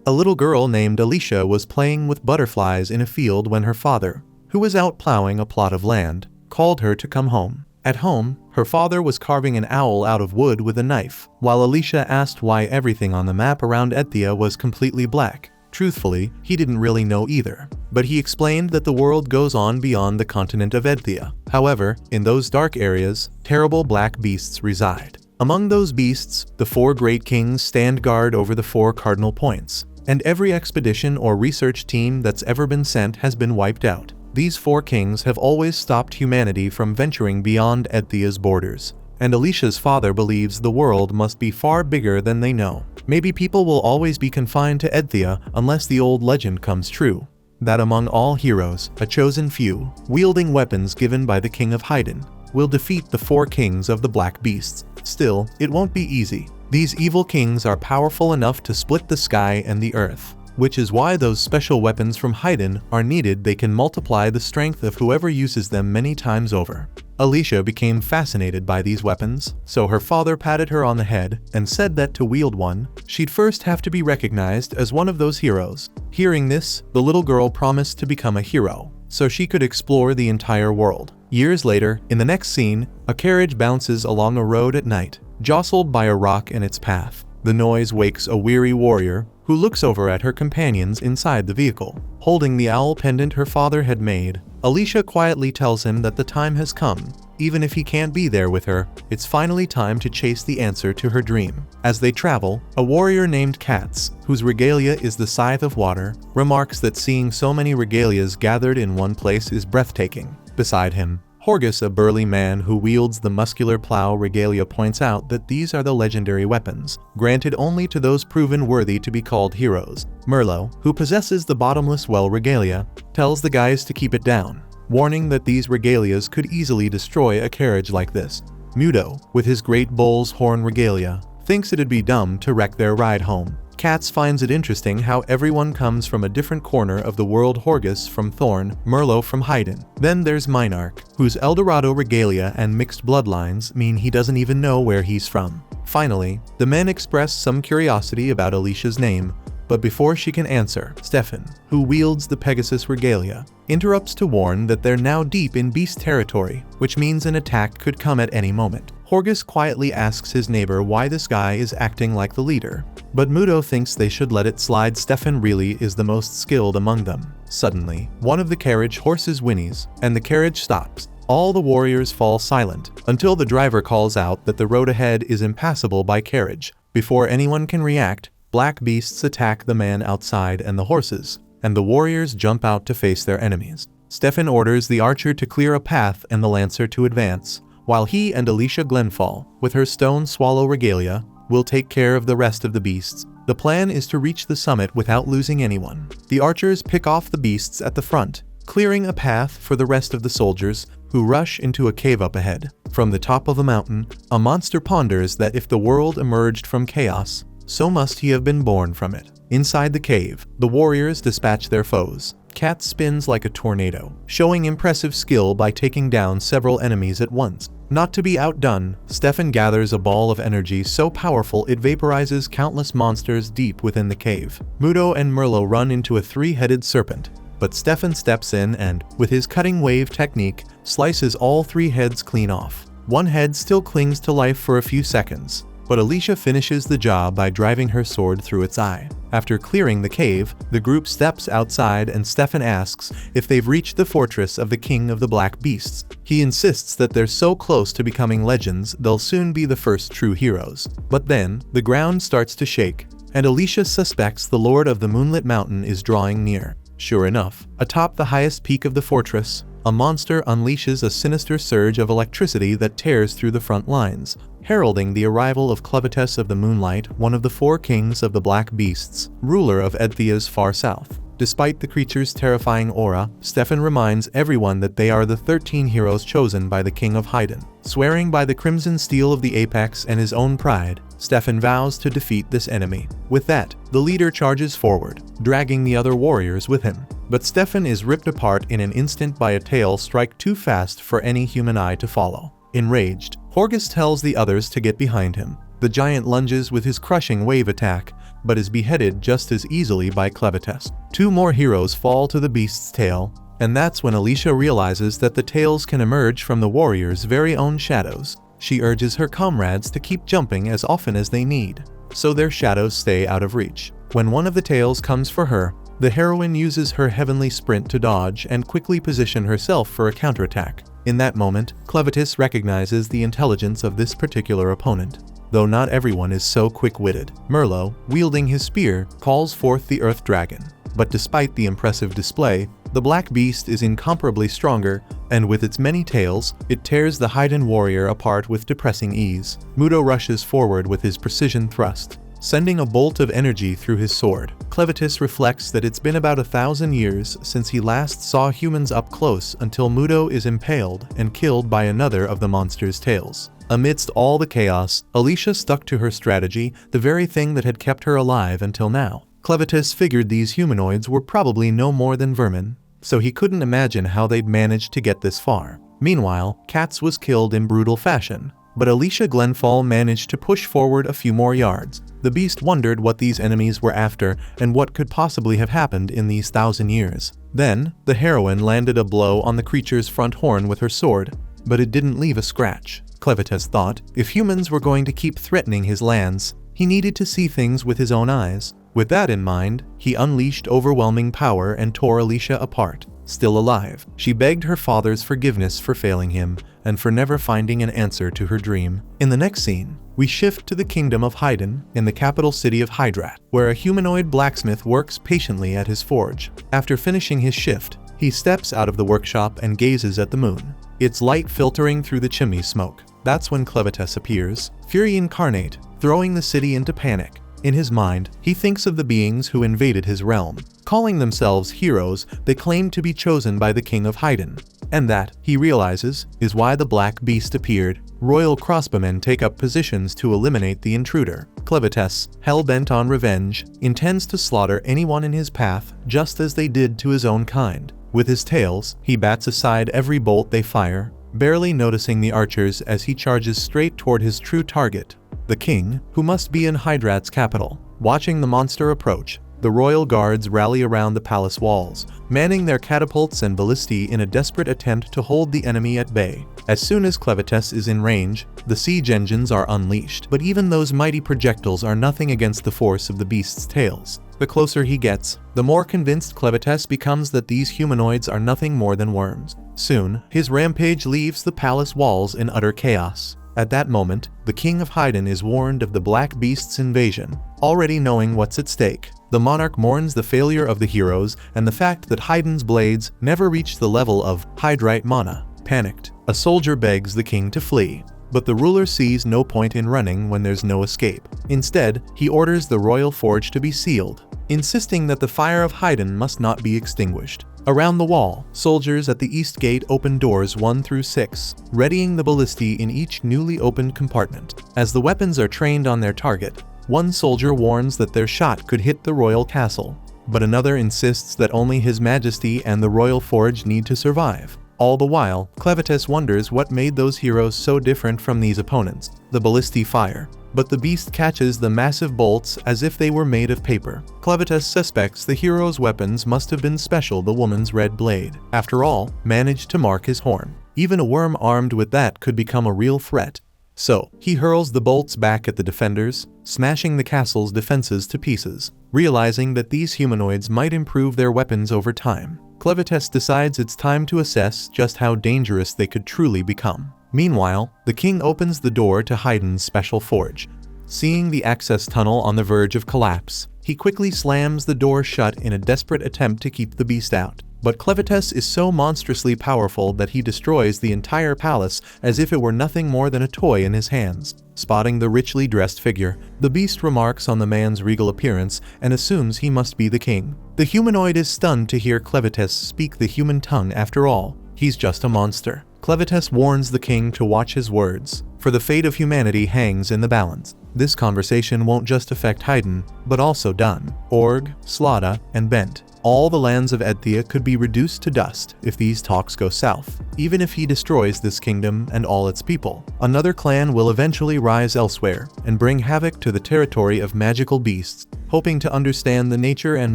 A little girl named Alicia was playing with butterflies in a field when her father, who was out plowing a plot of land, called her to come home. At home, her father was carving an owl out of wood with a knife, while Alicia asked why everything on the map around Edthea was completely black. Truthfully, he didn't really know either, but he explained that the world goes on beyond the continent of Edthea. However, in those dark areas, terrible black beasts reside. Among those beasts, the 4 great kings stand guard over the 4 cardinal points, and every expedition or research team that's ever been sent has been wiped out. These 4 kings have always stopped humanity from venturing beyond Edthea's borders, and Alicia's father believes the world must be far bigger than they know. Maybe people will always be confined to Edthea unless the old legend comes true, that among all heroes, a chosen few, wielding weapons given by the King of Haydn, will defeat the 4 kings of the Black Beasts. Still, it won't be easy. These evil kings are powerful enough to split the sky and the earth, which is why those special weapons from Haydn are needed. They can multiply the strength of whoever uses them many times over. Alicia became fascinated by these weapons, so her father patted her on the head and said that to wield one, she'd first have to be recognized as one of those heroes. Hearing this, the little girl promised to become a hero, so she could explore the entire world. Years later, in the next scene, a carriage bounces along a road at night, jostled by a rock in its path. The noise wakes a weary warrior, who looks over at her companions inside the vehicle. Holding the owl pendant her father had made, Alicia quietly tells him that the time has come. Even if he can't be there with her, it's finally time to chase the answer to her dream. As they travel, a warrior named Katz, whose regalia is the Scythe of Water, remarks that seeing so many regalias gathered in one place is breathtaking. Beside him, Horgus, a burly man who wields the muscular plow regalia, points out that these are the legendary weapons, granted only to those proven worthy to be called heroes. Merlot, who possesses the bottomless well regalia, tells the guys to keep it down, warning that these regalias could easily destroy a carriage like this. Mudo, with his great bull's horn regalia, thinks it'd be dumb to wreck their ride home. Katz finds it interesting how everyone comes from a different corner of the world. Horgus from Thorn, Merlot from Haydn. Then there's Minarch, whose Eldorado regalia and mixed bloodlines mean he doesn't even know where he's from. Finally, the men express some curiosity about Alicia's name, but before she can answer, Stefan, who wields the Pegasus regalia, interrupts to warn that they're now deep in beast territory, which means an attack could come at any moment. Horgus quietly asks his neighbor why this guy is acting like the leader, but Mudo thinks they should let it slide. Stefan really is the most skilled among them. Suddenly, one of the carriage horses whinnies, and the carriage stops. All the warriors fall silent, until the driver calls out that the road ahead is impassable by carriage. Before anyone can react, black beasts attack the man outside and the horses, and the warriors jump out to face their enemies. Stefan orders the archer to clear a path and the lancer to advance, while he and Alicia Glenfall, with her stone swallow regalia, will take care of the rest of the beasts. The plan is to reach the summit without losing anyone. The archers pick off the beasts at the front, clearing a path for the rest of the soldiers, who rush into a cave up ahead. From the top of a mountain, a monster ponders that if the world emerged from chaos, so must he have been born from it. Inside the cave, the warriors dispatch their foes. Cat spins like a tornado, showing impressive skill by taking down several enemies at once. Not to be outdone, Stefan gathers a ball of energy so powerful it vaporizes countless monsters deep within the cave. Mudo and Merlot run into a 3-headed serpent, but Stefan steps in and, with his cutting wave technique, slices all 3 heads clean off. One head still clings to life for a few seconds, but Alicia finishes the job by driving her sword through its eye. After clearing the cave, the group steps outside and Stefan asks if they've reached the fortress of the King of the Black Beasts. He insists that they're so close to becoming legends they'll soon be the first true heroes. But then, the ground starts to shake, and Alicia suspects the Lord of the Moonlit Mountain is drawing near. Sure enough, atop the highest peak of the fortress, a monster unleashes a sinister surge of electricity that tears through the front lines, heralding the arrival of Clevitus of the Moonlight, one of the 4 kings of the Black Beasts, ruler of Edthea's far south. Despite the creature's terrifying aura, Stefan reminds everyone that they are the 13 heroes chosen by the King of Haydn. Swearing by the crimson steel of the apex and his own pride, Stefan vows to defeat this enemy. With that, the leader charges forward, dragging the other warriors with him. But Stefan is ripped apart in an instant by a tail strike too fast for any human eye to follow. Enraged, Horgus tells the others to get behind him. The giant lunges with his crushing wave attack, but is beheaded just as easily by Clevites. Two more heroes fall to the beast's tail, and that's when Alicia realizes that the tails can emerge from the warrior's very own shadows. She urges her comrades to keep jumping as often as they need, so their shadows stay out of reach. When one of the tails comes for her, the heroine uses her heavenly sprint to dodge and quickly position herself for a counterattack. In that moment, Clevites recognizes the intelligence of this particular opponent. Though not everyone is so quick-witted, Merlot, wielding his spear, calls forth the Earth Dragon. But despite the impressive display, the Black Beast is incomparably stronger, and with its many tails, it tears the Haiden warrior apart with depressing ease. Muto rushes forward with his precision thrust, sending a bolt of energy through his sword. Clevites reflects that it's been about 1,000 years since he last saw humans up close until Muto is impaled and killed by another of the monster's tails. Amidst all the chaos, Alicia stuck to her strategy, the very thing that had kept her alive until now. Clevites figured these humanoids were probably no more than vermin, so he couldn't imagine how they'd managed to get this far. Meanwhile, Katz was killed in brutal fashion, but Alicia Glenfall managed to push forward a few more yards. The beast wondered what these enemies were after and what could possibly have happened in these 1,000 years. Then, the heroine landed a blow on the creature's front horn with her sword, but it didn't leave a scratch. Clevites thought, if humans were going to keep threatening his lands, he needed to see things with his own eyes. With that in mind, he unleashed overwhelming power and tore Alicia apart. Still alive, she begged her father's forgiveness for failing him and for never finding an answer to her dream. In the next scene, we shift to the kingdom of Haiden in the capital city of Hydrat, where a humanoid blacksmith works patiently at his forge. After finishing his shift, he steps out of the workshop and gazes at the moon, its light filtering through the chimney smoke. That's when Clevites appears, Fury incarnate, throwing the city into panic. In his mind, he thinks of the beings who invaded his realm. Calling themselves heroes, they claim to be chosen by the king of Haiden. And that, he realizes, is why the Black Beast appeared. Royal crossbowmen take up positions to eliminate the intruder. Clevites, hell-bent on revenge, intends to slaughter anyone in his path just as they did to his own kind. With his tails, he bats aside every bolt they fire, barely noticing the archers as he charges straight toward his true target, the king, who must be in Hydrat's capital. Watching the monster approach, the royal guards rally around the palace walls, manning their catapults and ballistae in a desperate attempt to hold the enemy at bay. As soon as Clevites is in range, the siege engines are unleashed, but even those mighty projectiles are nothing against the force of the beast's tails. The closer he gets, the more convinced Clevites becomes that these humanoids are nothing more than worms. Soon, his rampage leaves the palace walls in utter chaos. At that moment, the king of Haiden is warned of the Black Beast's invasion. Already knowing what's at stake, the monarch mourns the failure of the heroes and the fact that Haiden's blades never reached the level of Hydrite mana. Panicked, a soldier begs the king to flee, but the ruler sees no point in running when there's no escape. Instead, he orders the royal forge to be sealed, insisting that the fire of Haiden must not be extinguished. Around the wall, soldiers at the east gate open doors 1 through 6, readying the ballistae in each newly opened compartment. As the weapons are trained on their target, one soldier warns that their shot could hit the royal castle, but another insists that only His Majesty and the royal forge need to survive. All the while, Clevites wonders what made those heroes so different from these opponents. The ballistae fire, but the beast catches the massive bolts as if they were made of paper. Clevites suspects the hero's weapons must have been special. The woman's red blade, after all, managed to mark his horn. Even a worm armed with that could become a real threat. So, he hurls the bolts back at the defenders, smashing the castle's defenses to pieces. Realizing that these humanoids might improve their weapons over time, Clevites decides it's time to assess just how dangerous they could truly become. Meanwhile, the king opens the door to Haiden's special forge. Seeing the access tunnel on the verge of collapse, he quickly slams the door shut in a desperate attempt to keep the beast out. But Clevites is so monstrously powerful that he destroys the entire palace as if it were nothing more than a toy in his hands. Spotting the richly dressed figure, the beast remarks on the man's regal appearance and assumes he must be the king. The humanoid is stunned to hear Clevites speak the human tongue. After all, he's just a monster. Clevites warns the king to watch his words, for the fate of humanity hangs in the balance. This conversation won't just affect Haiden, but also Dun, Org, Slada, and Bent. All the lands of Edthea could be reduced to dust if these talks go south. Even if he destroys this kingdom and all its people, another clan will eventually rise elsewhere and bring havoc to the territory of magical beasts. Hoping to understand the nature and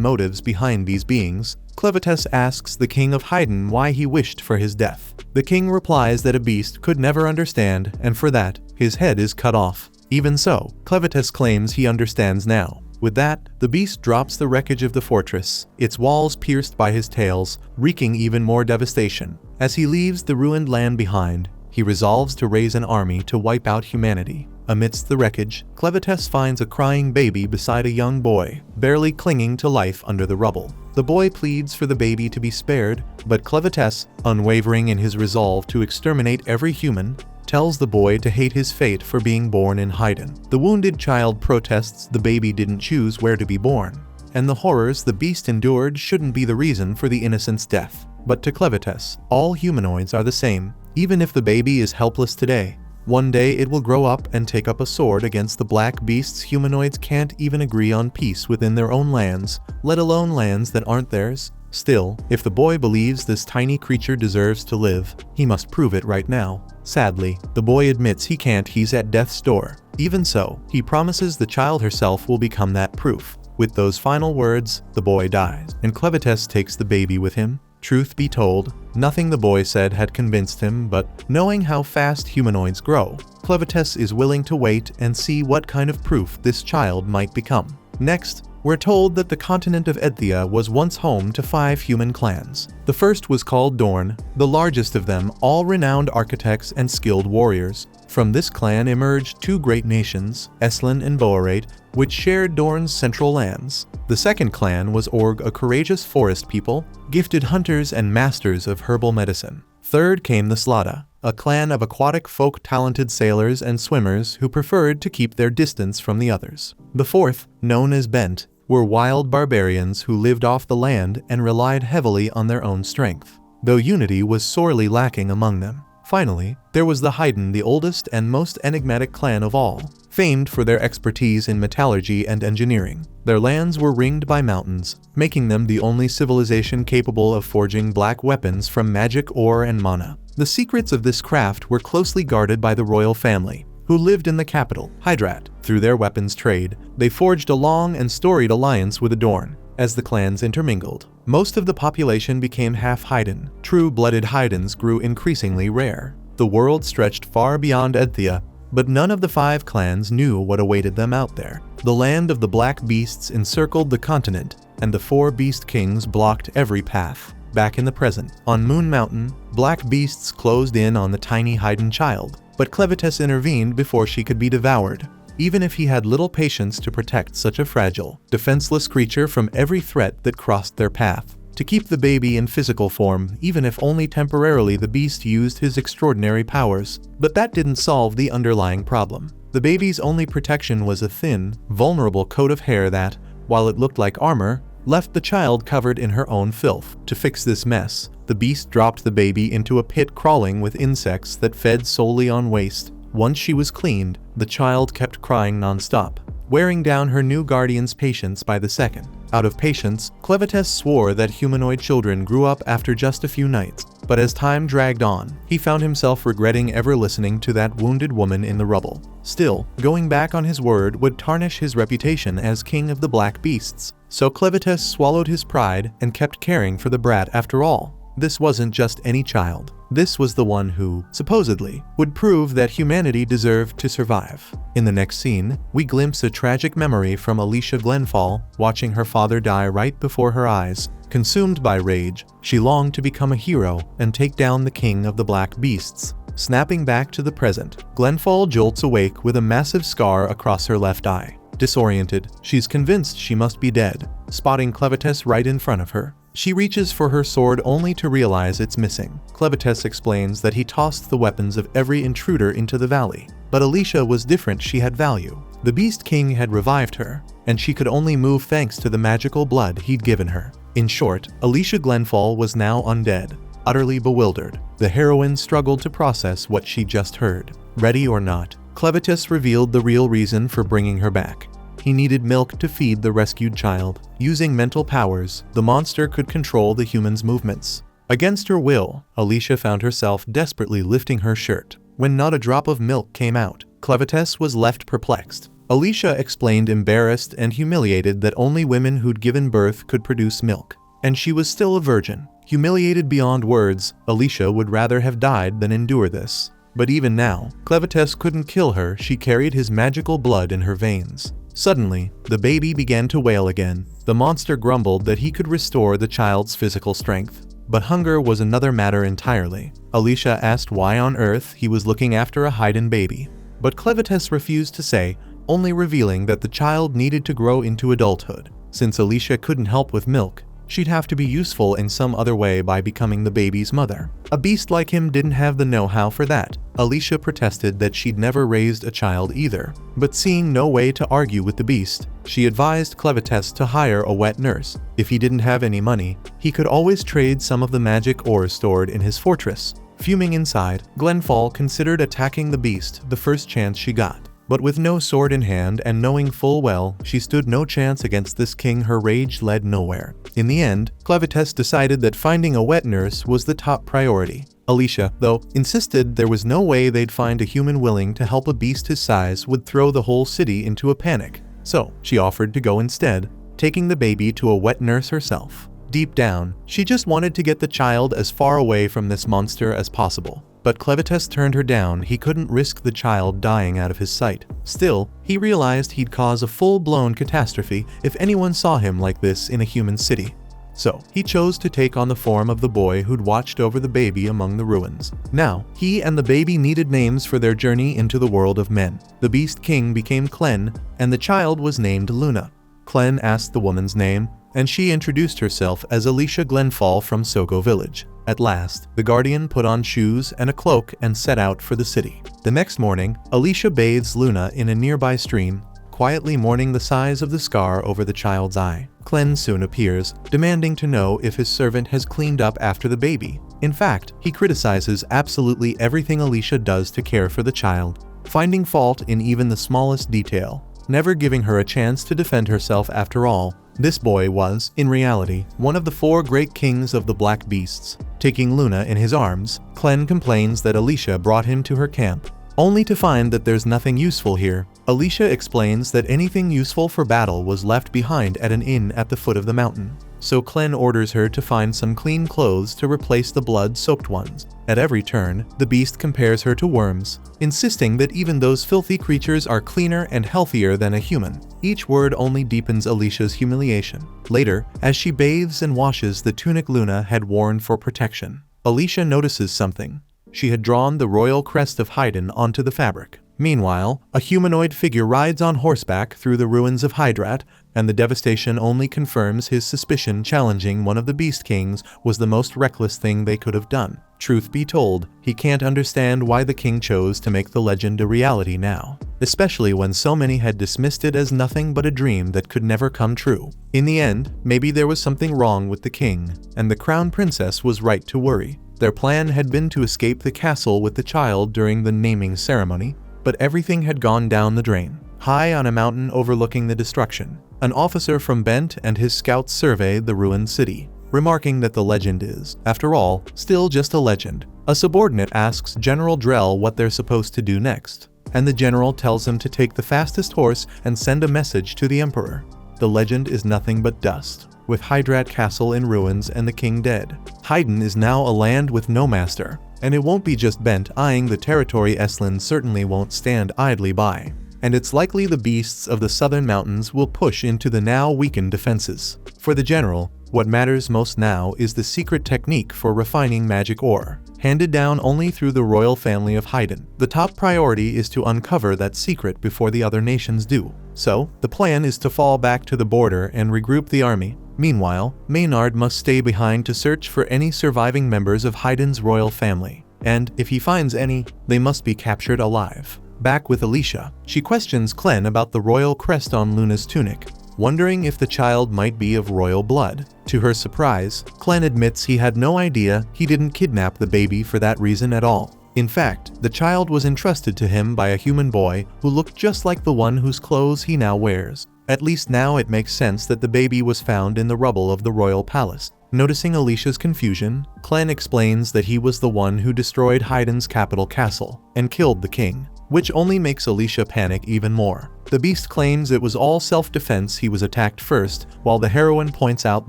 motives behind these beings, Clevites asks the king of Haydn why he wished for his death. The king replies that a beast could never understand, and for that, his head is cut off. Even so, Clevites claims he understands now. With that, the beast drops the wreckage of the fortress, its walls pierced by his tails, wreaking even more devastation. As he leaves the ruined land behind, he resolves to raise an army to wipe out humanity. Amidst the wreckage, Clevites finds a crying baby beside a young boy, barely clinging to life under the rubble. The boy pleads for the baby to be spared, but Clevites, unwavering in his resolve to exterminate every human, tells the boy to hate his fate for being born in Haydn. The wounded child protests the baby didn't choose where to be born, and the horrors the beast endured shouldn't be the reason for the innocent's death. But to Clevites, all humanoids are the same, even if the baby is helpless today. One day it will grow up and take up a sword against the black beasts. Humanoids can't even agree on peace within their own lands, let alone lands that aren't theirs. Still, if the boy believes this tiny creature deserves to live, he must prove it right now. Sadly, the boy admits he can't. He's at death's door. Even so, he promises the child herself will become that proof. With those final words, the boy dies, and Clevites takes the baby with him. Truth be told, nothing the boy said had convinced him, but knowing how fast humanoids grow, Clevites is willing to wait and see what kind of proof this child might become. Next, we're told that the continent of Edthia was once home to 5 human clans. The first was called Dorn, the largest of them, all renowned architects and skilled warriors. From this clan emerged 2 great nations, Eslan and Boarate, which shared Dorn's central lands. The second clan was Org, a courageous forest people, gifted hunters and masters of herbal medicine. Third came the Slada, a clan of aquatic folk, talented sailors and swimmers who preferred to keep their distance from the others. The fourth, known as Bent, were wild barbarians who lived off the land and relied heavily on their own strength, though unity was sorely lacking among them. Finally, there was the Haydn, the oldest and most enigmatic clan of all, famed for their expertise in metallurgy and engineering. Their lands were ringed by mountains, making them the only civilization capable of forging black weapons from magic ore and mana. The secrets of this craft were closely guarded by the royal family, who lived in the capital, Hydrat. Through their weapons trade, they forged a long and storied alliance with Adorn. As the clans intermingled, most of the population became half Haydn. True-blooded Haydns grew increasingly rare. The world stretched far beyond Edthia, but none of the 5 clans knew what awaited them out there. The land of the black beasts encircled the continent, and the 4 beast kings blocked every path. Back in the present, on Moon Mountain, black beasts closed in on the tiny Haydn child, but Clevites intervened before she could be devoured. Even if he had little patience to protect such a fragile, defenseless creature from every threat that crossed their path. To keep the baby in physical form, even if only temporarily, the beast used his extraordinary powers. But that didn't solve the underlying problem. The baby's only protection was a thin, vulnerable coat of hair that, while it looked like armor, left the child covered in her own filth. To fix this mess, the beast dropped the baby into a pit crawling with insects that fed solely on waste. Once she was cleaned, the child kept crying non-stop, wearing down her new guardian's patience by the second. Out of patience, Clevites swore that humanoid children grew up after just a few nights, but as time dragged on, he found himself regretting ever listening to that wounded woman in the rubble. Still, going back on his word would tarnish his reputation as king of the black beasts, so Clevites swallowed his pride and kept caring for the brat. After all, this wasn't just any child. This was the one who, supposedly, would prove that humanity deserved to survive. In the next scene, we glimpse a tragic memory from Alicia Glenfall, watching her father die right before her eyes. Consumed by rage, she longed to become a hero and take down the king of the black beasts. Snapping back to the present, Glenfall jolts awake with a massive scar across her left eye. Disoriented, she's convinced she must be dead. Spotting Clevites right in front of her, she reaches for her sword only to realize it's missing. Clevites explains that he tossed the weapons of every intruder into the valley. But Alicia was different. She had value. The Beast King had revived her, and she could only move thanks to the magical blood he'd given her. In short, Alicia Glenfall was now undead. Utterly bewildered, the heroine struggled to process what she just heard. Ready or not, Clevites revealed the real reason for bringing her back. He needed milk to feed the rescued child. Using mental powers, the monster could control the human's movements. Against her will, Alicia found herself desperately lifting her shirt. When not a drop of milk came out, Clevites was left perplexed. Alicia explained, embarrassed and humiliated, that only women who'd given birth could produce milk, and she was still a virgin. Humiliated beyond words, Alicia would rather have died than endure this. But even now, Clevites couldn't kill her. She carried his magical blood in her veins. Suddenly, the baby began to wail again. The monster grumbled that he could restore the child's physical strength. But hunger was another matter entirely. Alicia asked why on earth he was looking after a hidden baby. But Clevites refused to say, only revealing that the child needed to grow into adulthood. Since Alicia couldn't help with milk, she'd have to be useful in some other way by becoming the baby's mother. A beast like him didn't have the know-how for that. Alicia protested that she'd never raised a child either. But seeing no way to argue with the beast, she advised Clevites to hire a wet nurse. If he didn't have any money, he could always trade some of the magic ore stored in his fortress. Fuming inside, Glenfall considered attacking the beast the first chance she got. But with no sword in hand and knowing full well she stood no chance against this king, her rage led nowhere. In the end, Clevites decided that finding a wet nurse was the top priority. Alicia, though, insisted there was no way they'd find a human willing to help a beast his size would throw the whole city into a panic. So, she offered to go instead, taking the baby to a wet nurse herself. Deep down, she just wanted to get the child as far away from this monster as possible. But Clevites turned her down. He couldn't risk the child dying out of his sight. Still, he realized he'd cause a full-blown catastrophe if anyone saw him like this in a human city. So, he chose to take on the form of the boy who'd watched over the baby among the ruins. Now, he and the baby needed names for their journey into the world of men. The Beast King became Clen, and the child was named Luna. Clen asked the woman's name, and she introduced herself as Alicia Glenfall from Soko Village. At last, the guardian put on shoes and a cloak and set out for the city. The next morning, Alicia bathes Luna in a nearby stream, quietly mourning the size of the scar over the child's eye. Clen soon appears, demanding to know if his servant has cleaned up after the baby. In fact, he criticizes absolutely everything Alicia does to care for the child, finding fault in even the smallest detail, never giving her a chance to defend herself. After all, this boy was, in reality, one of the 4 great kings of the Black Beasts. Taking Luna in his arms, Clen complains that Alicia brought him to her camp, only to find that there's nothing useful here. Alicia explains that anything useful for battle was left behind at an inn at the foot of the mountain. So Clen orders her to find some clean clothes to replace the blood-soaked ones. At every turn, the beast compares her to worms, insisting that even those filthy creatures are cleaner and healthier than a human. Each word only deepens Alicia's humiliation. Later, as she bathes and washes the tunic Luna had worn for protection, Alicia notices something. She had drawn the royal crest of Haydn onto the fabric. Meanwhile, a humanoid figure rides on horseback through the ruins of Hydrat, and the devastation only confirms his suspicion. Challenging one of the Beast Kings was the most reckless thing they could have done. Truth be told, he can't understand why the king chose to make the legend a reality now, especially when so many had dismissed it as nothing but a dream that could never come true. In the end, maybe there was something wrong with the king, and the crown princess was right to worry. Their plan had been to escape the castle with the child during the naming ceremony, but everything had gone down the drain. High on a mountain overlooking the destruction, an officer from Bent and his scouts survey the ruined city, remarking that the legend is, after all, still just a legend. A subordinate asks General Drell what they're supposed to do next, and the general tells him to take the fastest horse and send a message to the emperor. The legend is nothing but dust. With Hydrat Castle in ruins and the king dead, Haydn is now a land with no master, and it won't be just Bent eyeing the territory. Eslan certainly won't stand idly by, and it's likely the beasts of the southern mountains will push into the now weakened defenses. For the general, what matters most now is the secret technique for refining magic ore, handed down only through the royal family of Haydn. The top priority is to uncover that secret before the other nations do. So, the plan is to fall back to the border and regroup the army. Meanwhile, Maynard must stay behind to search for any surviving members of Haydn's royal family, and if he finds any, they must be captured alive. Back with Alicia, she questions Clen about the royal crest on Luna's tunic, wondering if the child might be of royal blood. To her surprise, Clen admits he had no idea. He didn't kidnap the baby for that reason at all. In fact, the child was entrusted to him by a human boy who looked just like the one whose clothes he now wears. At least now it makes sense that the baby was found in the rubble of the royal palace. Noticing Alicia's confusion, Clen explains that he was the one who destroyed Haydn's capital castle and killed the king, which only makes Alicia panic even more. The beast claims it was all self-defense, he was attacked first, while the heroine points out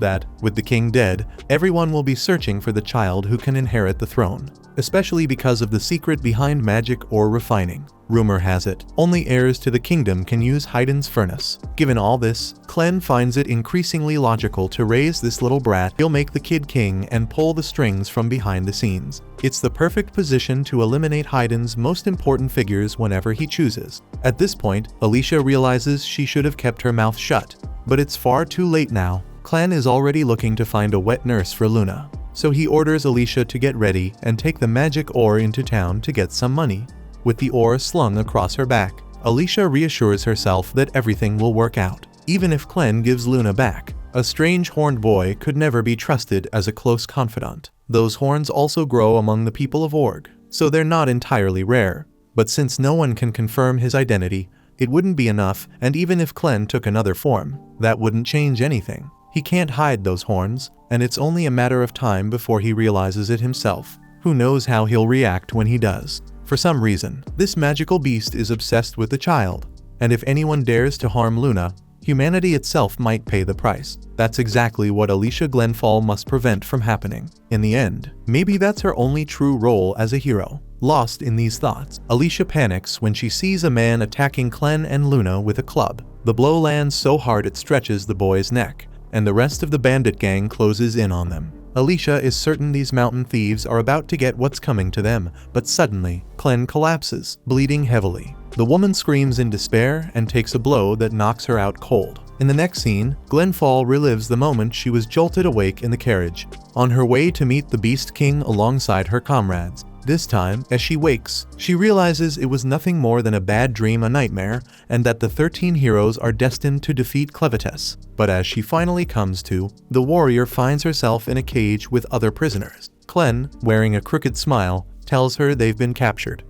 that, with the king dead, everyone will be searching for the child who can inherit the throne, especially because of the secret behind magic or refining. Rumor has it, only heirs to the kingdom can use Haydn's furnace. Given all this, Clem finds it increasingly logical to raise this little brat. He'll make the kid king and pull the strings from behind the scenes. It's the perfect position to eliminate Haydn's most important figures whenever he chooses. At this point, Alicia realizes she should have kept her mouth shut. But it's far too late now. Clan is already looking to find a wet nurse for Luna. So he orders Alicia to get ready and take the magic ore into town to get some money. With the ore slung across her back, Alicia reassures herself that everything will work out. Even if Clen gives Luna back, a strange horned boy could never be trusted as a close confidant. Those horns also grow among the people of Org, so they're not entirely rare. But since no one can confirm his identity, it wouldn't be enough, and even if Clen took another form, that wouldn't change anything. He can't hide those horns, and it's only a matter of time before he realizes it himself. Who knows how he'll react when he does. For some reason, this magical beast is obsessed with the child, and if anyone dares to harm Luna, humanity itself might pay the price. That's exactly what Alicia Glenfall must prevent from happening. In the end, maybe that's her only true role as a hero. Lost in these thoughts, Alicia panics when she sees a man attacking Clen and Luna with a club. The blow lands so hard it stretches the boy's neck, and the rest of the bandit gang closes in on them. Alicia is certain these mountain thieves are about to get what's coming to them, but suddenly, Clen collapses, bleeding heavily. The woman screams in despair and takes a blow that knocks her out cold. In the next scene, Glenfall relives the moment she was jolted awake in the carriage, on her way to meet the Beast King alongside her comrades. This time, as she wakes, she realizes it was nothing more than a bad dream, a nightmare, and that the 13 heroes are destined to defeat Clevites. But as she finally comes to, the warrior finds herself in a cage with other prisoners. Clen, wearing a crooked smile, tells her they've been captured.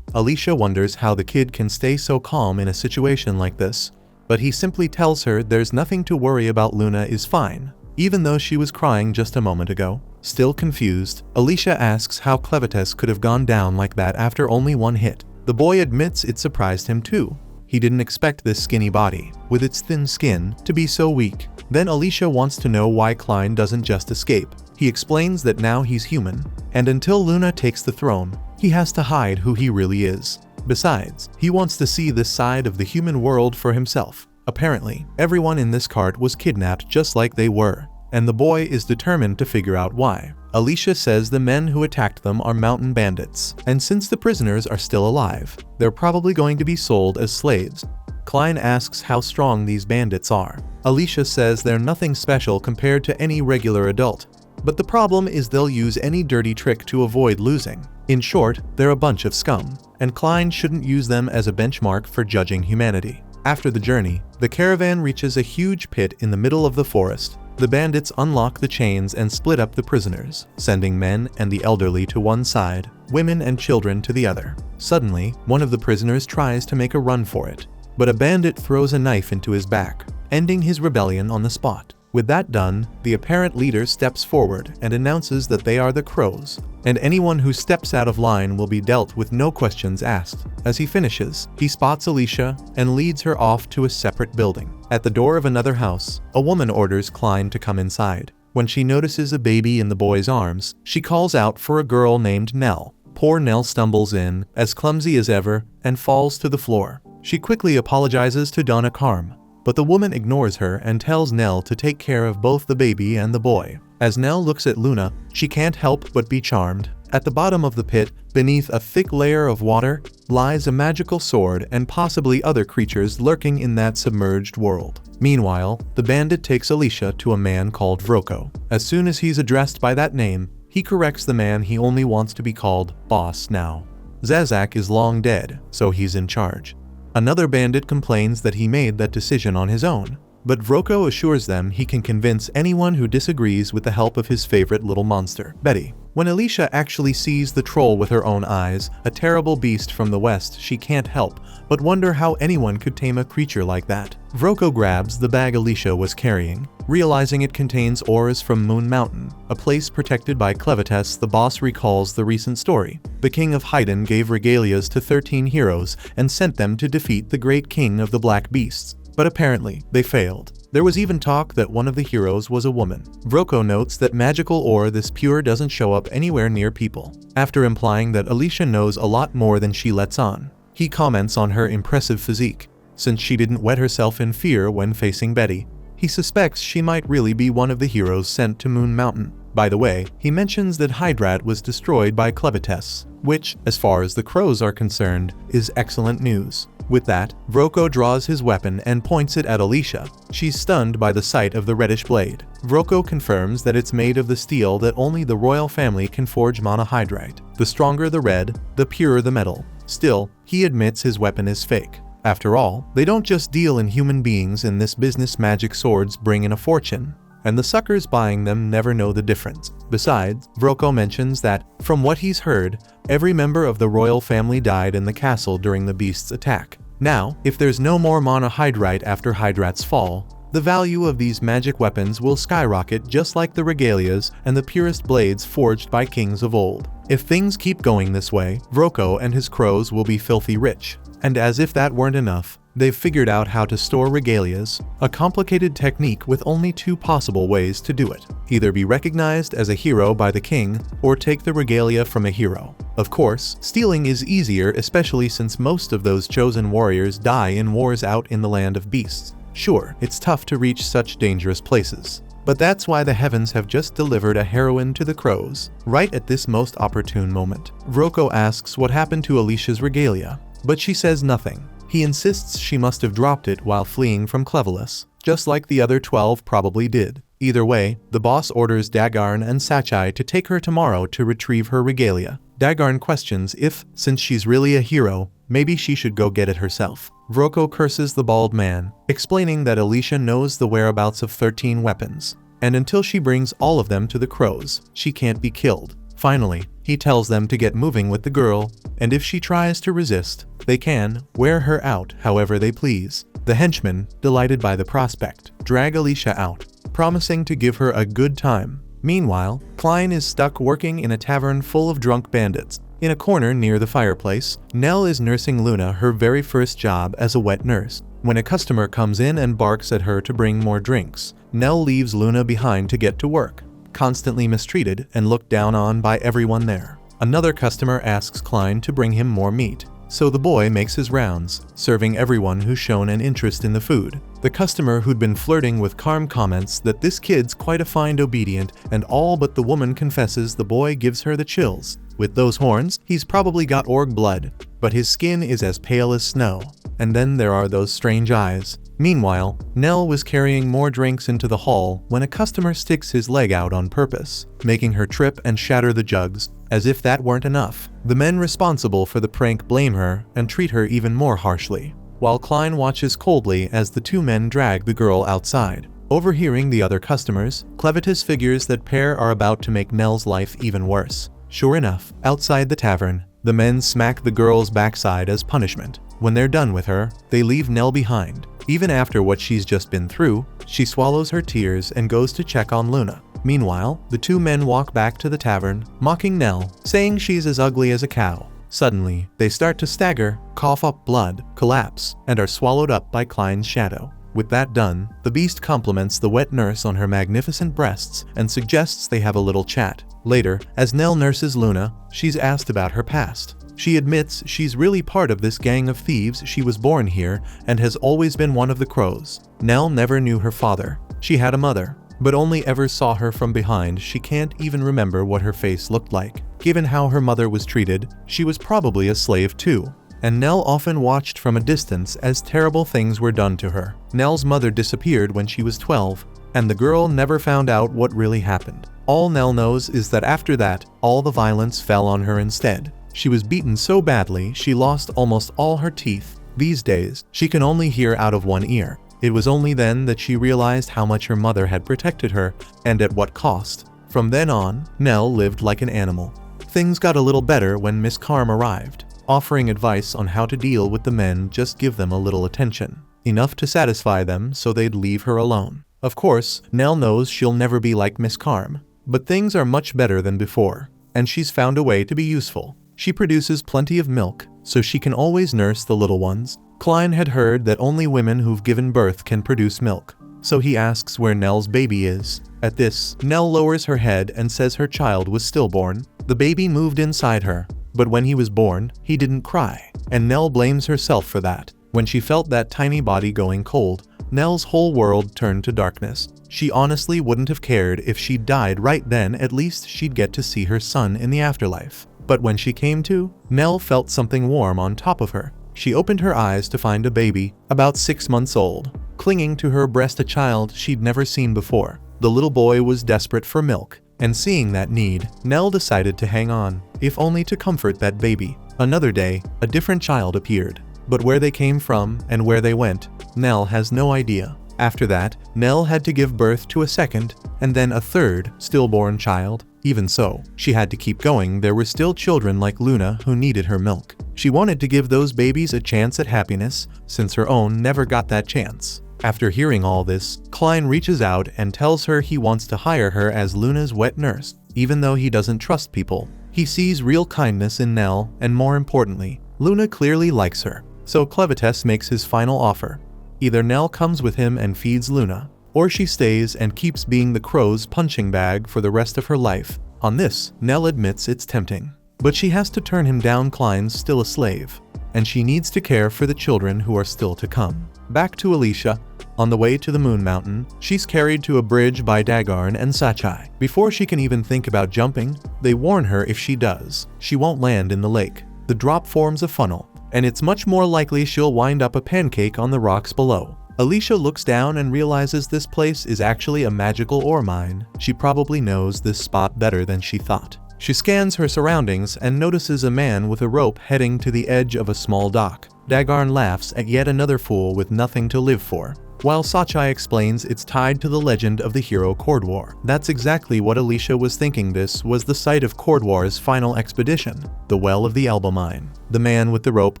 Alicia wonders how the kid can stay so calm in a situation like this, but he simply tells her there's nothing to worry about, Luna is fine, even though she was crying just a moment ago. Still confused, Alicia asks how Clevites could have gone down like that after only one hit. The boy admits it surprised him too. He didn't expect this skinny body, with its thin skin, to be so weak. Then Alicia wants to know why Klein doesn't just escape. He explains that now he's human, and until Luna takes the throne, he has to hide who he really is. Besides, he wants to see this side of the human world for himself. Apparently, everyone in this cart was kidnapped just like they were, and the boy is determined to figure out why. Alicia says the men who attacked them are mountain bandits, and since the prisoners are still alive, they're probably going to be sold as slaves. Klein asks how strong these bandits are. Alicia says they're nothing special compared to any regular adult, but the problem is they'll use any dirty trick to avoid losing. In short, they're a bunch of scum, and Klein shouldn't use them as a benchmark for judging humanity. After the journey, the caravan reaches a huge pit in the middle of the forest. The bandits unlock the chains and split up the prisoners, sending men and the elderly to one side, women and children to the other. Suddenly, one of the prisoners tries to make a run for it, but a bandit throws a knife into his back, ending his rebellion on the spot. With that done, the apparent leader steps forward and announces that they are the Crows, and anyone who steps out of line will be dealt with, no questions asked. As he finishes, he spots Alicia and leads her off to a separate building. At the door of another house, a woman orders Klein to come inside. When she notices a baby in the boy's arms, she calls out for a girl named Nell. Poor Nell stumbles in, as clumsy as ever, and falls to the floor. She quickly apologizes to Donna Carm, but the woman ignores her and tells Nell to take care of both the baby and the boy. As Nell looks at Luna, she can't help but be charmed. At the bottom of the pit, beneath a thick layer of water, lies a magical sword and possibly other creatures lurking in that submerged world. Meanwhile, the bandit takes Alicia to a man called Vroko. As soon as he's addressed by that name, he corrects the man he only wants to be called boss now. Zazak is long dead, so he's in charge. Another bandit complains that he made that decision on his own, but Vroko assures them he can convince anyone who disagrees with the help of his favorite little monster, Betty. When Alicia actually sees the troll with her own eyes, a terrible beast from the west, she can't help but wonder how anyone could tame a creature like that. Vroko grabs the bag Alicia was carrying, realizing it contains ores from Moon Mountain, a place protected by Clevites. The boss recalls the recent story. The king of Haydn gave regalias to 13 heroes and sent them to defeat the great king of the black beasts, but apparently they failed. There was even talk that one of the heroes was a woman. Vroko notes that magical ore this pure doesn't show up anywhere near people, after implying that Alicia knows a lot more than she lets on. He comments on her impressive physique, since she didn't wet herself in fear when facing Betty. He suspects she might really be one of the heroes sent to Moon Mountain. By the way, he mentions that Hydrat was destroyed by Clevites, which, as far as the crows are concerned, is excellent news. With that, Vroko draws his weapon and points it at Alicia. She's stunned by the sight of the reddish blade. Vroko confirms that it's made of the steel that only the royal family can forge monohydrite. The stronger the red, the purer the metal. Still, he admits his weapon is fake. After all, they don't just deal in human beings in this business. Magic swords bring in a fortune, and the suckers buying them never know the difference. Besides, Vroko mentions that, from what he's heard, every member of the royal family died in the castle during the beast's attack. Now, if there's no more monohydrite after Hydrat's fall, the value of these magic weapons will skyrocket, just like the regalias and the purest blades forged by kings of old. If things keep going this way, Vroko and his crows will be filthy rich. And as if that weren't enough, they've figured out how to store regalias, a complicated technique with only two possible ways to do it. Either be recognized as a hero by the king, or take the regalia from a hero. Of course, stealing is easier, especially since most of those chosen warriors die in wars out in the land of beasts. Sure, it's tough to reach such dangerous places, but that's why the heavens have just delivered a heroine to the crows, right at this most opportune moment. Vroko asks what happened to Alicia's regalia, but she says nothing. He insists she must have dropped it while fleeing from Clevelis, just like the other 12 probably did. Either way, the boss orders Dagarn and Sachai to take her tomorrow to retrieve her regalia. Dagarn questions if, since she's really a hero, maybe she should go get it herself. Vroko curses the bald man, explaining that Alicia knows the whereabouts of 13 weapons, and until she brings all of them to the crows, she can't be killed. Finally, he tells them to get moving with the girl, and if she tries to resist, they can wear her out however they please. The henchmen, delighted by the prospect, drag Alicia out, promising to give her a good time. Meanwhile, Klein is stuck working in a tavern full of drunk bandits. In a corner near the fireplace, Nell is nursing Luna, her very first job as a wet nurse. When a customer comes in and barks at her to bring more drinks, Nell leaves Luna behind to get to work, constantly mistreated and looked down on by everyone there. Another customer asks Klein to bring him more meat, so the boy makes his rounds, serving everyone who's shown an interest in the food. The customer who'd been flirting with Carm comments that this kid's quite a fine obedient, and all but the woman confesses the boy gives her the chills. With those horns, he's probably got orc blood, but his skin is as pale as snow. And then there are those strange eyes. Meanwhile, Nell was carrying more drinks into the hall when a customer sticks his leg out on purpose, making her trip and shatter the jugs. As if that weren't enough, the men responsible for the prank blame her and treat her even more harshly, while Klein watches coldly as the two men drag the girl outside. Overhearing the other customers, Clevitis figures that pair are about to make Nell's life even worse. Sure enough, outside the tavern, the men smack the girl's backside as punishment. When they're done with her, they leave Nell behind. Even after what she's just been through, she swallows her tears and goes to check on Luna. Meanwhile, the two men walk back to the tavern, mocking Nell, saying she's as ugly as a cow. Suddenly, they start to stagger, cough up blood, collapse, and are swallowed up by Klein's shadow. With that done, the beast compliments the wet nurse on her magnificent breasts and suggests they have a little chat. Later, as Nell nurses Luna, she's asked about her past. She admits she's really part of this gang of thieves. She was born here and has always been one of the crows. Nell never knew her father. She had a mother, but only ever saw her from behind. She can't even remember what her face looked like. Given how her mother was treated, she was probably a slave too. And Nell often watched from a distance as terrible things were done to her. Nell's mother disappeared when she was 12, and the girl never found out what really happened. All Nell knows is that after that, all the violence fell on her instead. She was beaten so badly she lost almost all her teeth. These days, she can only hear out of one ear. It was only then that she realized how much her mother had protected her, and at what cost. From then on, Nell lived like an animal. Things got a little better when Miss Carm arrived, offering advice on how to deal with the men. Just give them a little attention, enough to satisfy them so they'd leave her alone. Of course, Nell knows she'll never be like Miss Carm, but things are much better than before, and she's found a way to be useful. She produces plenty of milk, so she can always nurse the little ones. Klein had heard that only women who've given birth can produce milk, so he asks where Nell's baby is. At this, Nell lowers her head and says her child was stillborn. The baby moved inside her, but when he was born, he didn't cry, and Nell blames herself for that. When she felt that tiny body going cold, Nell's whole world turned to darkness. She honestly wouldn't have cared if she'd died right then. At least she'd get to see her son in the afterlife. But when she came to, Nell felt something warm on top of her. She opened her eyes to find a baby, about 6 months old, clinging to her breast, a child she'd never seen before. The little boy was desperate for milk, and seeing that need, Nell decided to hang on, if only to comfort that baby. Another day, a different child appeared, but where they came from and where they went, Nell has no idea. After that, Nell had to give birth to a second, and then a third, stillborn child. Even so, she had to keep going. There were still children like Luna who needed her milk. She wanted to give those babies a chance at happiness, since her own never got that chance. After hearing all this, Klein reaches out and tells her he wants to hire her as Luna's wet nurse. Even though he doesn't trust people, he sees real kindness in Nell, and more importantly, Luna clearly likes her. So Clevites makes his final offer. Either Nell comes with him and feeds Luna, or she stays and keeps being the crow's punching bag for the rest of her life. On this, Nell admits it's tempting, but she has to turn him down. Klein's still a slave, and she needs to care for the children who are still to come. Back to Alicia. On the way to the Moon Mountain, she's carried to a bridge by Dagarn and Sachi. Before she can even think about jumping, they warn her if she does, she won't land in the lake. The drop forms a funnel, and it's much more likely she'll wind up a pancake on the rocks below. Alicia looks down and realizes this place is actually a magical ore mine. She probably knows this spot better than she thought. She scans her surroundings and notices a man with a rope heading to the edge of a small dock. Dagarn laughs at yet another fool with nothing to live for, while Sachi explains it's tied to the legend of the hero Cordwar. That's exactly what Alicia was thinking. This was the site of Cordwar's final expedition, the Well of the Elba Mine. The man with the rope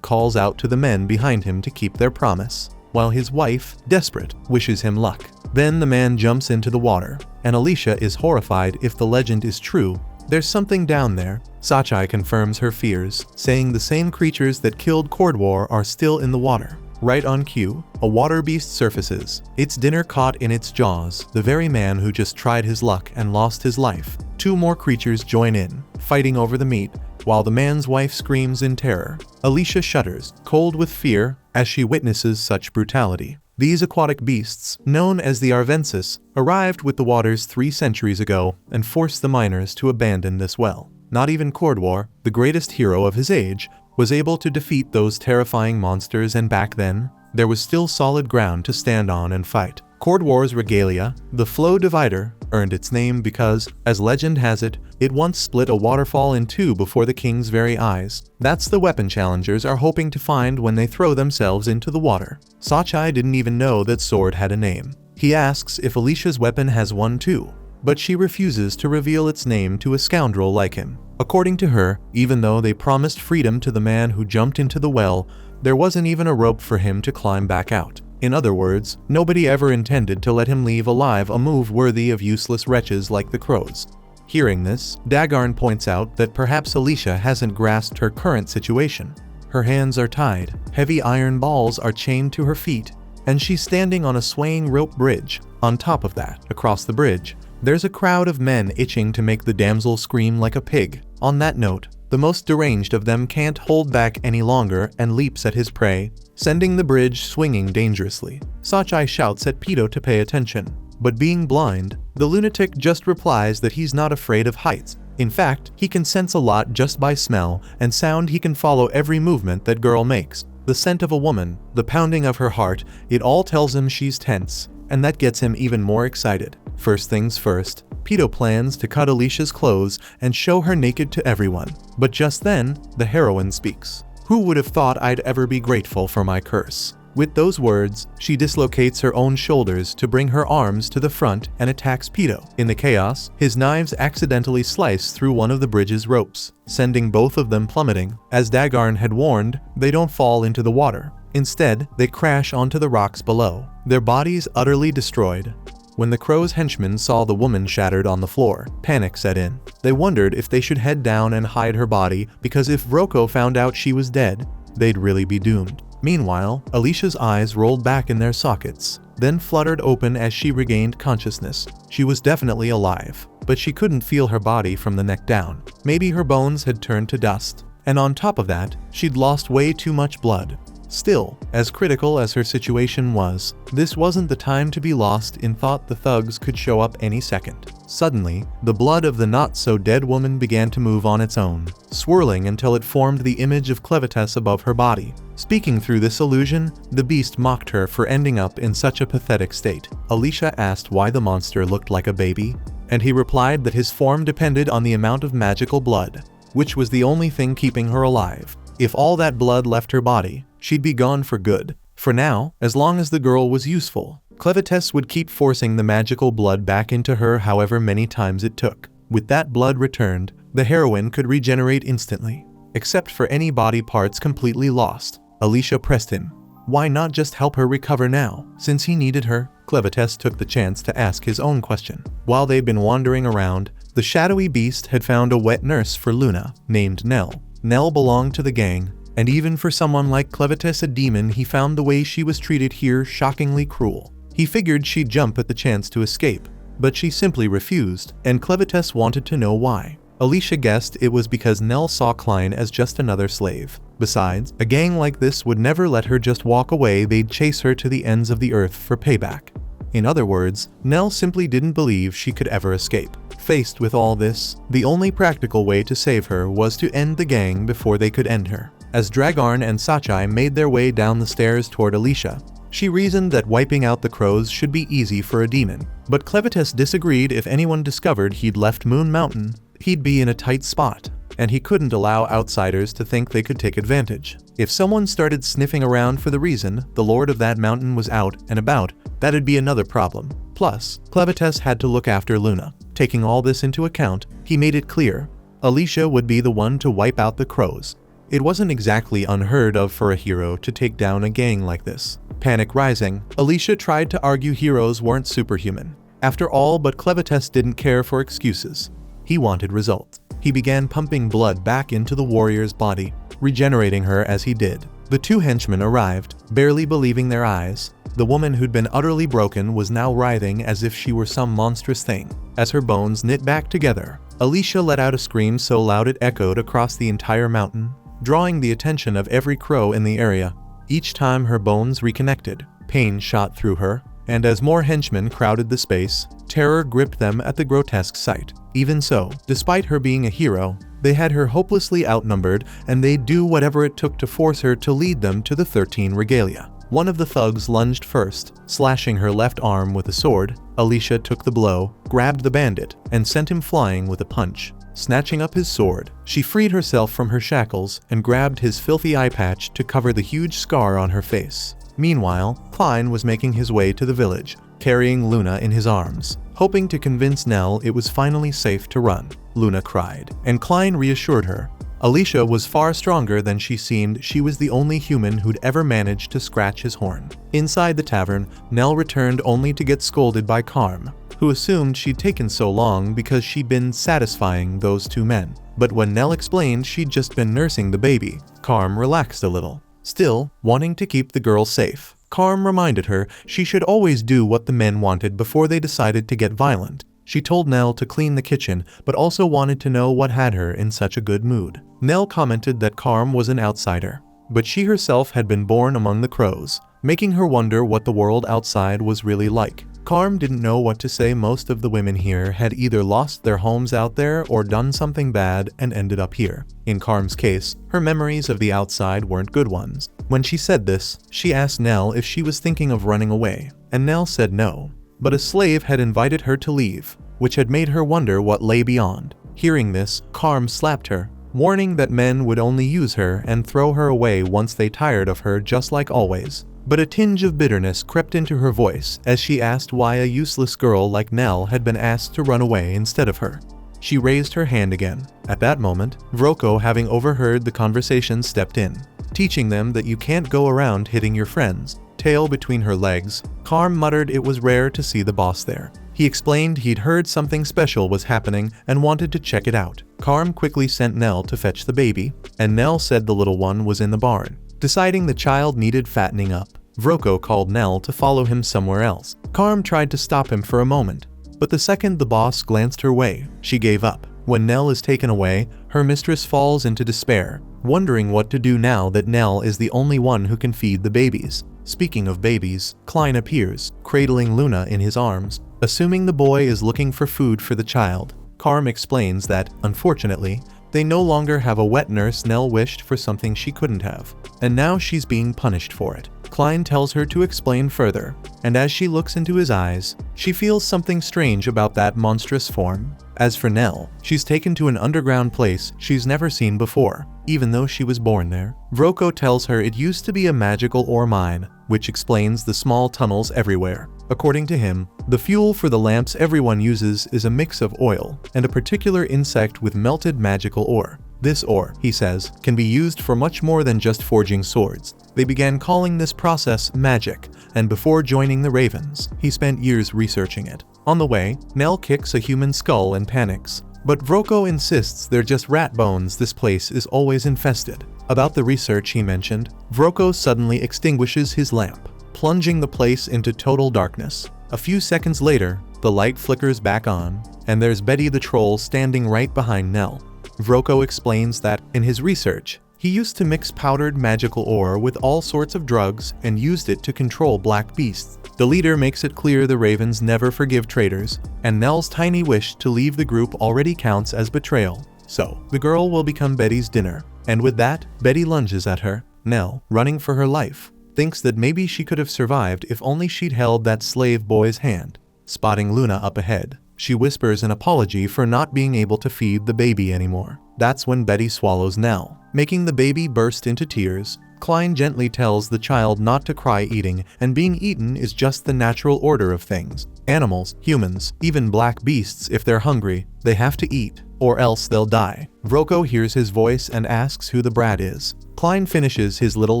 calls out to the men behind him to keep their promise, while his wife, desperate, wishes him luck. Then the man jumps into the water, and Alicia is horrified. If the legend is true, there's something down there. Sachi confirms her fears, saying the same creatures that killed Cordwar are still in the water. Right on cue, a water beast surfaces, its dinner caught in its jaws, the very man who just tried his luck and lost his life. 2 more creatures join in, fighting over the meat, while the man's wife screams in terror. Alicia shudders, cold with fear, as she witnesses such brutality. These aquatic beasts, known as the Arvensis, arrived with the waters 3 centuries ago and forced the miners to abandon this well. Not even Cordwar, the greatest hero of his age, was able to defeat those terrifying monsters, and back then, there was still solid ground to stand on and fight. Cordwar's regalia, the Flow Divider, earned its name because, as legend has it, it once split a waterfall in 2 before the king's very eyes. That's the weapon challengers are hoping to find when they throw themselves into the water. Sachi didn't even know that sword had a name. He asks if Alicia's weapon has one too, but she refuses to reveal its name to a scoundrel like him. According to her, even though they promised freedom to the man who jumped into the well, there wasn't even a rope for him to climb back out. In other words, nobody ever intended to let him leave alive, a move worthy of useless wretches like the crows. Hearing this, Dagarn points out that perhaps Alicia hasn't grasped her current situation. Her hands are tied, heavy iron balls are chained to her feet, and she's standing on a swaying rope bridge. On top of that, across the bridge, there's a crowd of men itching to make the damsel scream like a pig. On that note, the most deranged of them can't hold back any longer and leaps at his prey, sending the bridge swinging dangerously. Sachi shouts at Pito to pay attention, but being blind, the lunatic just replies that he's not afraid of heights. In fact, he can sense a lot just by smell and sound. He can follow every movement that girl makes. The scent of a woman, the pounding of her heart, it all tells him she's tense, and that gets him even more excited. First things first, Pito plans to cut Alicia's clothes and show her naked to everyone. But just then, the heroine speaks. Who would have thought I'd ever be grateful for my curse? With those words, she dislocates her own shoulders to bring her arms to the front and attacks Pito. In the chaos, his knives accidentally slice through one of the bridge's ropes, sending both of them plummeting. As Dagarn had warned, they don't fall into the water. Instead, they crash onto the rocks below, their bodies utterly destroyed. When the crow's henchmen saw the woman shattered on the floor, panic set in. They wondered if they should head down and hide her body, because if Roko found out she was dead, they'd really be doomed. Meanwhile, Alicia's eyes rolled back in their sockets, then fluttered open as she regained consciousness. She was definitely alive, but she couldn't feel her body from the neck down. Maybe her bones had turned to dust, and on top of that, she'd lost way too much blood. Still, as critical as her situation was, this wasn't the time to be lost in thought. The thugs could show up any second. Suddenly, the blood of the not-so-dead woman began to move on its own, swirling until it formed the image of Clevites above her body. Speaking through this illusion, the beast mocked her for ending up in such a pathetic state. Alicia asked why the monster looked like a baby, and he replied that his form depended on the amount of magical blood, which was the only thing keeping her alive. If all that blood left her body, she'd be gone for good. For now, as long as the girl was useful, Clevites would keep forcing the magical blood back into her however many times it took. With that blood returned, the heroine could regenerate instantly, except for any body parts completely lost. Alicia pressed him. Why not just help her recover now, since he needed her? Clevites took the chance to ask his own question. While they'd been wandering around, the shadowy beast had found a wet nurse for Luna, named Nell. Nell belonged to the gang, and even for someone like Clevites, a demon, he found the way she was treated here shockingly cruel. He figured she'd jump at the chance to escape, but she simply refused, and Clevites wanted to know why. Alicia guessed it was because Nell saw Klein as just another slave. Besides, a gang like this would never let her just walk away. They'd chase her to the ends of the earth for payback. In other words, Nell simply didn't believe she could ever escape. Faced with all this, the only practical way to save her was to end the gang before they could end her. As Dagarn and Sachai made their way down the stairs toward Alicia, she reasoned that wiping out the crows should be easy for a demon. But Clevites disagreed. If anyone discovered he'd left Moon Mountain, he'd be in a tight spot, and he couldn't allow outsiders to think they could take advantage. If someone started sniffing around for the reason the lord of that mountain was out and about, that'd be another problem. Plus, Clevites had to look after Luna. Taking all this into account, he made it clear Alicia would be the one to wipe out the crows. It wasn't exactly unheard of for a hero to take down a gang like this. Panic rising, Alicia tried to argue heroes weren't superhuman. After all, but Clevites didn't care for excuses. He wanted results. He began pumping blood back into the warrior's body, regenerating her as he did. The two henchmen arrived, barely believing their eyes. The woman who'd been utterly broken was now writhing as if she were some monstrous thing. As her bones knit back together, Alicia let out a scream so loud it echoed across the entire mountain, drawing the attention of every crow in the area. Each time her bones reconnected, pain shot through her, and as more henchmen crowded the space, terror gripped them at the grotesque sight. Even so, despite her being a hero, they had her hopelessly outnumbered, and they'd do whatever it took to force her to lead them to the 13 regalia. One of the thugs lunged first, slashing her left arm with a sword. Alicia took the blow, grabbed the bandit, and sent him flying with a punch. Snatching up his sword, she freed herself from her shackles and grabbed his filthy eye patch to cover the huge scar on her face. Meanwhile, Klein was making his way to the village, carrying Luna in his arms, hoping to convince Nell it was finally safe to run. Luna cried, and Klein reassured her. Alicia was far stronger than she seemed. She was the only human who'd ever managed to scratch his horn. Inside the tavern, Nell returned only to get scolded by Carm, who assumed she'd taken so long because she'd been satisfying those two men. But when Nell explained she'd just been nursing the baby, Carm relaxed a little. Still, wanting to keep the girl safe, Carm reminded her she should always do what the men wanted before they decided to get violent. She told Nell to clean the kitchen, but also wanted to know what had her in such a good mood. Nell commented that Carm was an outsider, but she herself had been born among the crows, making her wonder what the world outside was really like. Carm didn't know what to say. Most of the women here had either lost their homes out there or done something bad and ended up here. In Carm's case, her memories of the outside weren't good ones. When she said this, she asked Nell if she was thinking of running away, and Nell said no. But a slave had invited her to leave, which had made her wonder what lay beyond. Hearing this, Carm slapped her, warning that men would only use her and throw her away once they tired of her, just like always. but a tinge of bitterness crept into her voice as she asked why a useless girl like Nell had been asked to run away instead of her. She raised her hand again. At that moment, Vroko, having overheard the conversation, stepped in, teaching them that you can't go around hitting your friends. Tail between her legs, Karm muttered it was rare to see the boss there. He explained he'd heard something special was happening and wanted to check it out. Karm quickly sent Nell to fetch the baby, and Nell said the little one was in the barn. Deciding the child needed fattening up, Vroko called Nell to follow him somewhere else. Karm tried to stop him for a moment, but the second the boss glanced her way, she gave up. When Nell is taken away, her mistress falls into despair, wondering what to do now that Nell is the only one who can feed the babies. Speaking of babies, Klein appears, cradling Luna in his arms. Assuming the boy is looking for food for the child, Karm explains that, unfortunately, they no longer have a wet nurse. Nell wished for something she couldn't have, and now she's being punished for it. Klein tells her to explain further, and as she looks into his eyes, she feels something strange about that monstrous form. As for Nell, she's taken to an underground place she's never seen before, even though she was born there. Vroko tells her it used to be a magical ore mine, which explains the small tunnels everywhere. According to him, the fuel for the lamps everyone uses is a mix of oil and a particular insect with melted magical ore. This ore, he says, can be used for much more than just forging swords. They began calling this process magic, and before joining the Ravens, he spent years researching it. On the way, Nell kicks a human skull and panics, but Vroko insists they're just rat bones. This place is always infested. About the research he mentioned, Vroko suddenly extinguishes his lamp, plunging the place into total darkness. A few seconds later, the light flickers back on, and there's Betty the troll standing right behind Nell. Vroko explains that, in his research, he used to mix powdered magical ore with all sorts of drugs and used it to control black beasts. The leader makes it clear the Ravens never forgive traitors, and Nell's tiny wish to leave the group already counts as betrayal. So, the girl will become Betty's dinner. And with that, Betty lunges at her. Nell, running for her life, thinks that maybe she could have survived if only she'd held that slave boy's hand. Spotting Luna up ahead, she whispers an apology for not being able to feed the baby anymore. That's when Betty swallows Nell, making the baby burst into tears. Klein gently tells the child not to cry. Eating and being eaten is just the natural order of things. Animals, humans, even black beasts, if they're hungry, they have to eat, or else they'll die. Vroko hears his voice and asks who the brat is. Klein finishes his little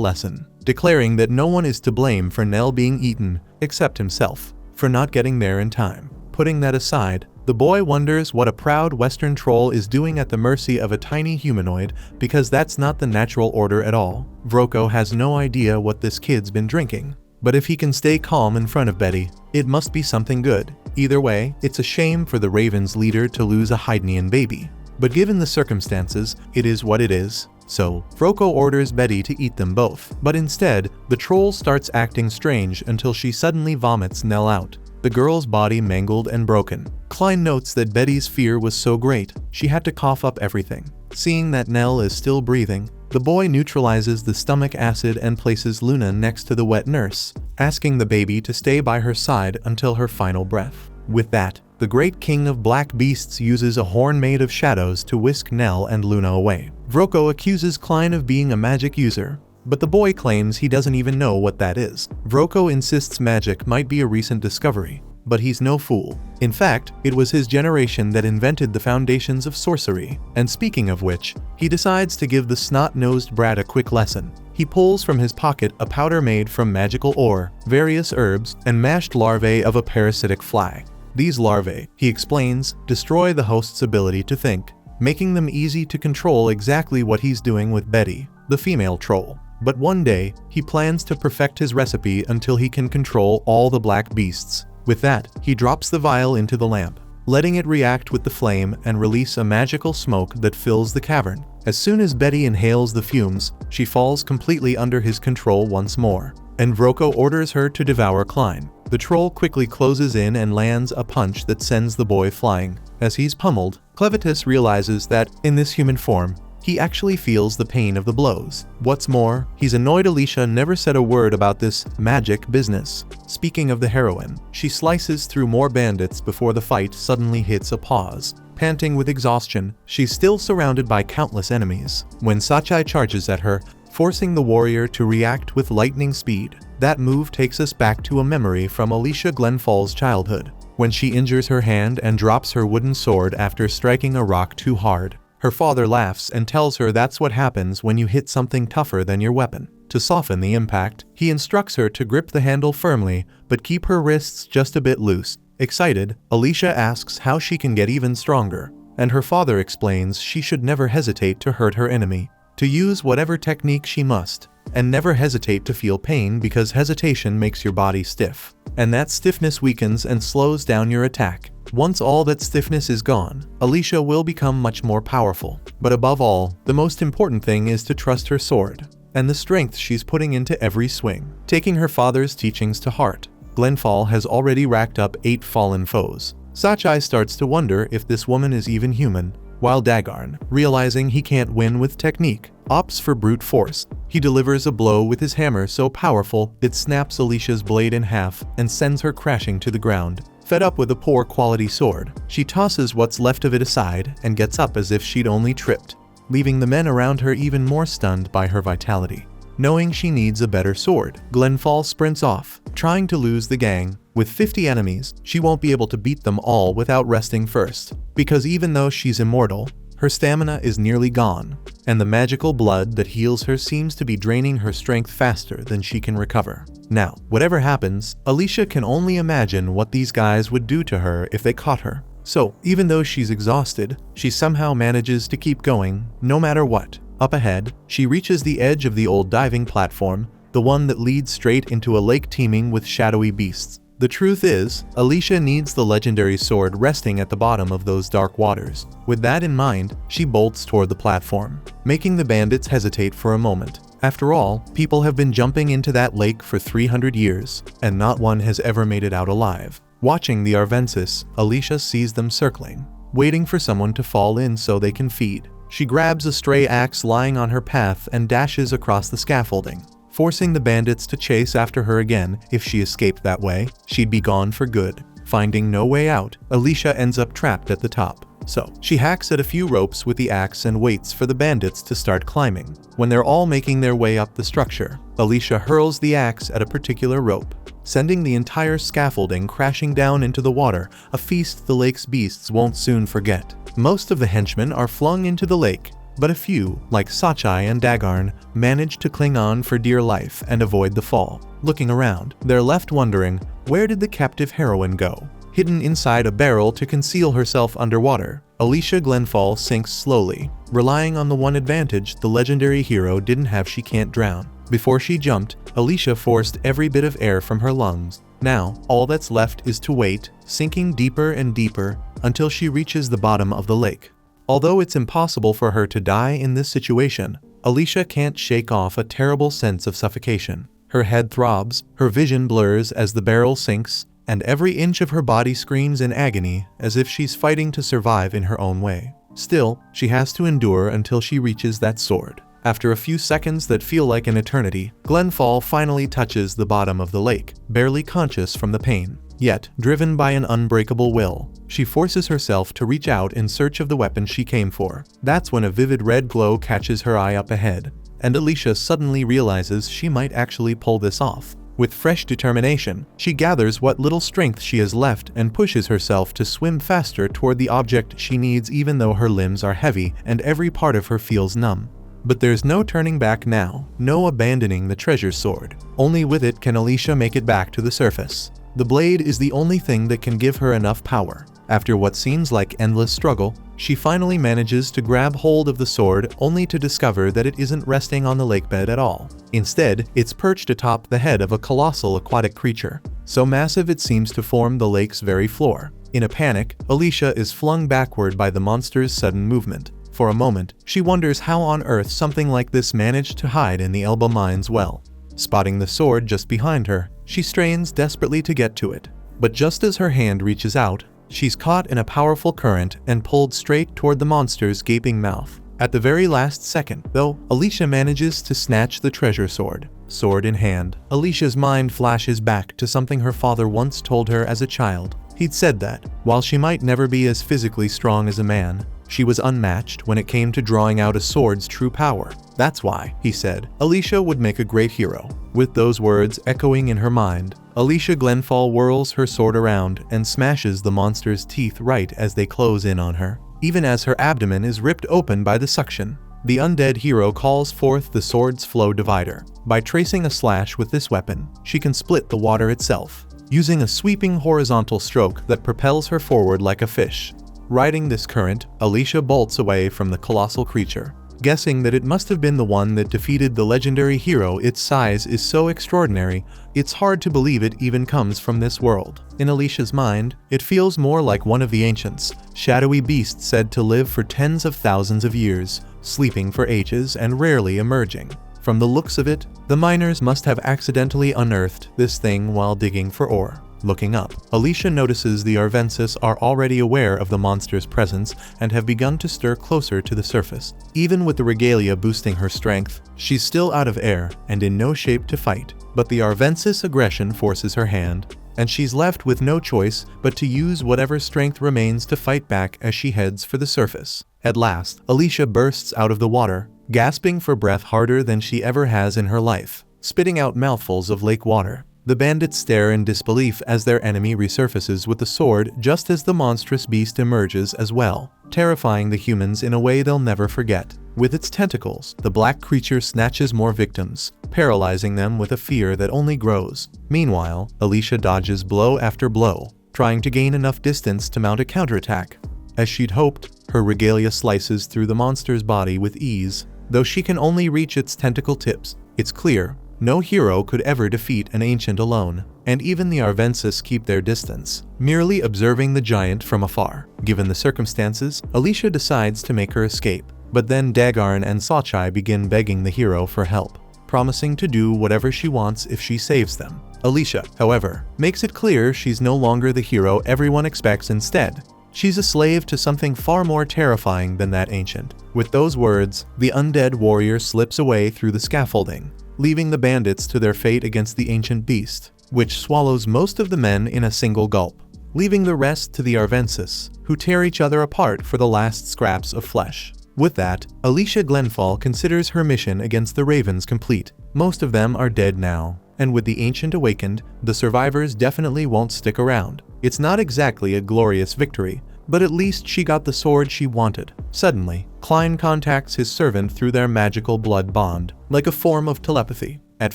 lesson, declaring that no one is to blame for Nell being eaten, except himself, for not getting there in time. Putting that aside, the boy wonders what a proud Western troll is doing at the mercy of a tiny humanoid, because that's not the natural order at all. Vroko has no idea what this kid's been drinking, but if he can stay calm in front of Betty, it must be something good. Either way, it's a shame for the Ravens leader to lose a Hydnian baby, but given the circumstances, it is what it is. So, Vroko orders Betty to eat them both, but instead, the troll starts acting strange until she suddenly vomits Nell out, the girl's body mangled and broken. Klein notes that Betty's fear was so great, she had to cough up everything. Seeing that Nell is still breathing, the boy neutralizes the stomach acid and places Luna next to the wet nurse, asking the baby to stay by her side until her final breath. With that, the great king of black beasts uses a horn made of shadows to whisk Nell and Luna away. Vroko accuses Klein of being a magic user, but the boy claims he doesn't even know what that is. Vroko insists magic might be a recent discovery, but he's no fool. In fact, it was his generation that invented the foundations of sorcery. And speaking of which, he decides to give the snot-nosed brat a quick lesson. He pulls from his pocket a powder made from magical ore, various herbs, and mashed larvae of a parasitic fly. These larvae, he explains, destroy the host's ability to think, making them easy to control. Exactly what he's doing with Betty, the female troll. But one day, he plans to perfect his recipe until he can control all the black beasts. With that, he drops the vial into the lamp, letting it react with the flame and release a magical smoke that fills the cavern. As soon as Betty inhales the fumes, she falls completely under his control once more, and Vroko orders her to devour Klein. The troll quickly closes in and lands a punch that sends the boy flying. As he's pummeled, Clevitus realizes that, in this human form, he actually feels the pain of the blows. What's more, he's annoyed Alicia never said a word about this magic business. Speaking of the heroine, she slices through more bandits before the fight suddenly hits a pause. Panting with exhaustion, she's still surrounded by countless enemies, when Sachai charges at her, forcing the warrior to react with lightning speed. That move takes us back to a memory from Alicia Glenfall's childhood, when she injures her hand and drops her wooden sword after striking a rock too hard. Her father laughs and tells her that's what happens when you hit something tougher than your weapon. To soften the impact, he instructs her to grip the handle firmly, but keep her wrists just a bit loose. Excited, Alicia asks how she can get even stronger, and her father explains she should never hesitate to hurt her enemy, to use whatever technique she must, and never hesitate to feel pain because hesitation makes your body stiff, and that stiffness weakens and slows down your attack. Once all that stiffness is gone, Alicia will become much more powerful. But above all, the most important thing is to trust her sword, and the strength she's putting into every swing. Taking her father's teachings to heart, Glenfall has already racked up 8 fallen foes. Asahi starts to wonder if this woman is even human, while Dagarn, realizing he can't win with technique, opts for brute force. He delivers a blow with his hammer so powerful it snaps Alicia's blade in half and sends her crashing to the ground. Fed up with a poor quality sword, she tosses what's left of it aside and gets up as if she'd only tripped, leaving the men around her even more stunned by her vitality. Knowing she needs a better sword, Glenfall sprints off, trying to lose the gang. With 50 enemies, she won't be able to beat them all without resting first, because even though she's immortal, her stamina is nearly gone, and the magical blood that heals her seems to be draining her strength faster than she can recover. Now, whatever happens, Alicia can only imagine what these guys would do to her if they caught her. So, even though she's exhausted, she somehow manages to keep going, no matter what. Up ahead, she reaches the edge of the old diving platform, the one that leads straight into a lake teeming with shadowy beasts. The truth is, Alicia needs the legendary sword resting at the bottom of those dark waters. With that in mind, she bolts toward the platform, making the bandits hesitate for a moment. After all, people have been jumping into that lake for 300 years, and not one has ever made it out alive. Watching the Arvensis, Alicia sees them circling, waiting for someone to fall in so they can feed. She grabs a stray axe lying on her path and dashes across the scaffolding, forcing the bandits to chase after her again. If she escaped that way, she'd be gone for good. Finding no way out, Alicia ends up trapped at the top. So, she hacks at a few ropes with the axe and waits for the bandits to start climbing. When they're all making their way up the structure, Alicia hurls the axe at a particular rope, sending the entire scaffolding crashing down into the water, a feast the lake's beasts won't soon forget. Most of the henchmen are flung into the lake, but a few, like Asahi and Dagarn, manage to cling on for dear life and avoid the fall. Looking around, they're left wondering, where did the captive heroine go? Hidden inside a barrel to conceal herself underwater, Alicia Glenfall sinks slowly, relying on the one advantage the legendary hero didn't have: she can't drown. Before she jumped, Alicia forced every bit of air from her lungs. Now, all that's left is to wait, sinking deeper and deeper, until she reaches the bottom of the lake. Although it's impossible for her to die in this situation, Alicia can't shake off a terrible sense of suffocation. Her head throbs, her vision blurs as the barrel sinks, and every inch of her body screams in agony as if she's fighting to survive in her own way. Still, she has to endure until she reaches that sword. After a few seconds that feel like an eternity, Glenfall finally touches the bottom of the lake, barely conscious from the pain. Yet, driven by an unbreakable will, she forces herself to reach out in search of the weapon she came for. That's when a vivid red glow catches her eye up ahead, and Alicia suddenly realizes she might actually pull this off. With fresh determination, she gathers what little strength she has left and pushes herself to swim faster toward the object she needs, even though her limbs are heavy and every part of her feels numb. But there's no turning back now, no abandoning the treasure sword. Only with it can Alicia make it back to the surface. The blade is the only thing that can give her enough power. After what seems like endless struggle, she finally manages to grab hold of the sword, only to discover that it isn't resting on the lakebed at all. Instead, it's perched atop the head of a colossal aquatic creature, so massive it seems to form the lake's very floor. In a panic, Alicia is flung backward by the monster's sudden movement. For a moment, she wonders how on earth something like this managed to hide in the Elba mine's well. Spotting the sword just behind her, she strains desperately to get to it. But just as her hand reaches out, she's caught in a powerful current and pulled straight toward the monster's gaping mouth. At the very last second, though, Alicia manages to snatch the treasure sword. Sword in hand, Alicia's mind flashes back to something her father once told her as a child. He'd said that, while she might never be as physically strong as a man, she was unmatched when it came to drawing out a sword's true power. That's why, he said, Alicia would make a great hero. With those words echoing in her mind, Alicia Glenfall whirls her sword around and smashes the monster's teeth right as they close in on her. Even as her abdomen is ripped open by the suction, the undead hero calls forth the sword's flow divider. By tracing a slash with this weapon, she can split the water itself, using a sweeping horizontal stroke that propels her forward like a fish. Riding this current, Alicia bolts away from the colossal creature, guessing that it must have been the one that defeated the legendary hero. Its size is so extraordinary, it's hard to believe it even comes from this world. In Alicia's mind, it feels more like one of the ancients, shadowy beasts said to live for tens of thousands of years, sleeping for ages and rarely emerging. From the looks of it, the miners must have accidentally unearthed this thing while digging for ore. Looking up, Alicia notices the Arvensis are already aware of the monster's presence and have begun to stir closer to the surface. Even with the regalia boosting her strength, she's still out of air and in no shape to fight. But the Arvensis aggression forces her hand, and she's left with no choice but to use whatever strength remains to fight back as she heads for the surface. At last, Alicia bursts out of the water, gasping for breath harder than she ever has in her life, spitting out mouthfuls of lake water. The bandits stare in disbelief as their enemy resurfaces with the sword just as the monstrous beast emerges as well, terrifying the humans in a way they'll never forget. With its tentacles, the black creature snatches more victims, paralyzing them with a fear that only grows. Meanwhile, Alicia dodges blow after blow, trying to gain enough distance to mount a counterattack. As she'd hoped, her regalia slices through the monster's body with ease, though she can only reach its tentacle tips. It's clear, no hero could ever defeat an ancient alone, and even the Arvensis keep their distance, merely observing the giant from afar. Given the circumstances, Alicia decides to make her escape, but then Dagarn and Sachai begin begging the hero for help, promising to do whatever she wants if she saves them. Alicia, however, makes it clear she's no longer the hero everyone expects. Instead, she's a slave to something far more terrifying than that ancient. With those words, the undead warrior slips away through the scaffolding, leaving the bandits to their fate against the ancient beast, which swallows most of the men in a single gulp, leaving the rest to the Arvensis, who tear each other apart for the last scraps of flesh. With that, Alicia Glenfall considers her mission against the Ravens complete. Most of them are dead now, and with the ancient awakened, the survivors definitely won't stick around. It's not exactly a glorious victory, but at least she got the sword she wanted. Suddenly, Klein contacts his servant through their magical blood bond, like a form of telepathy. At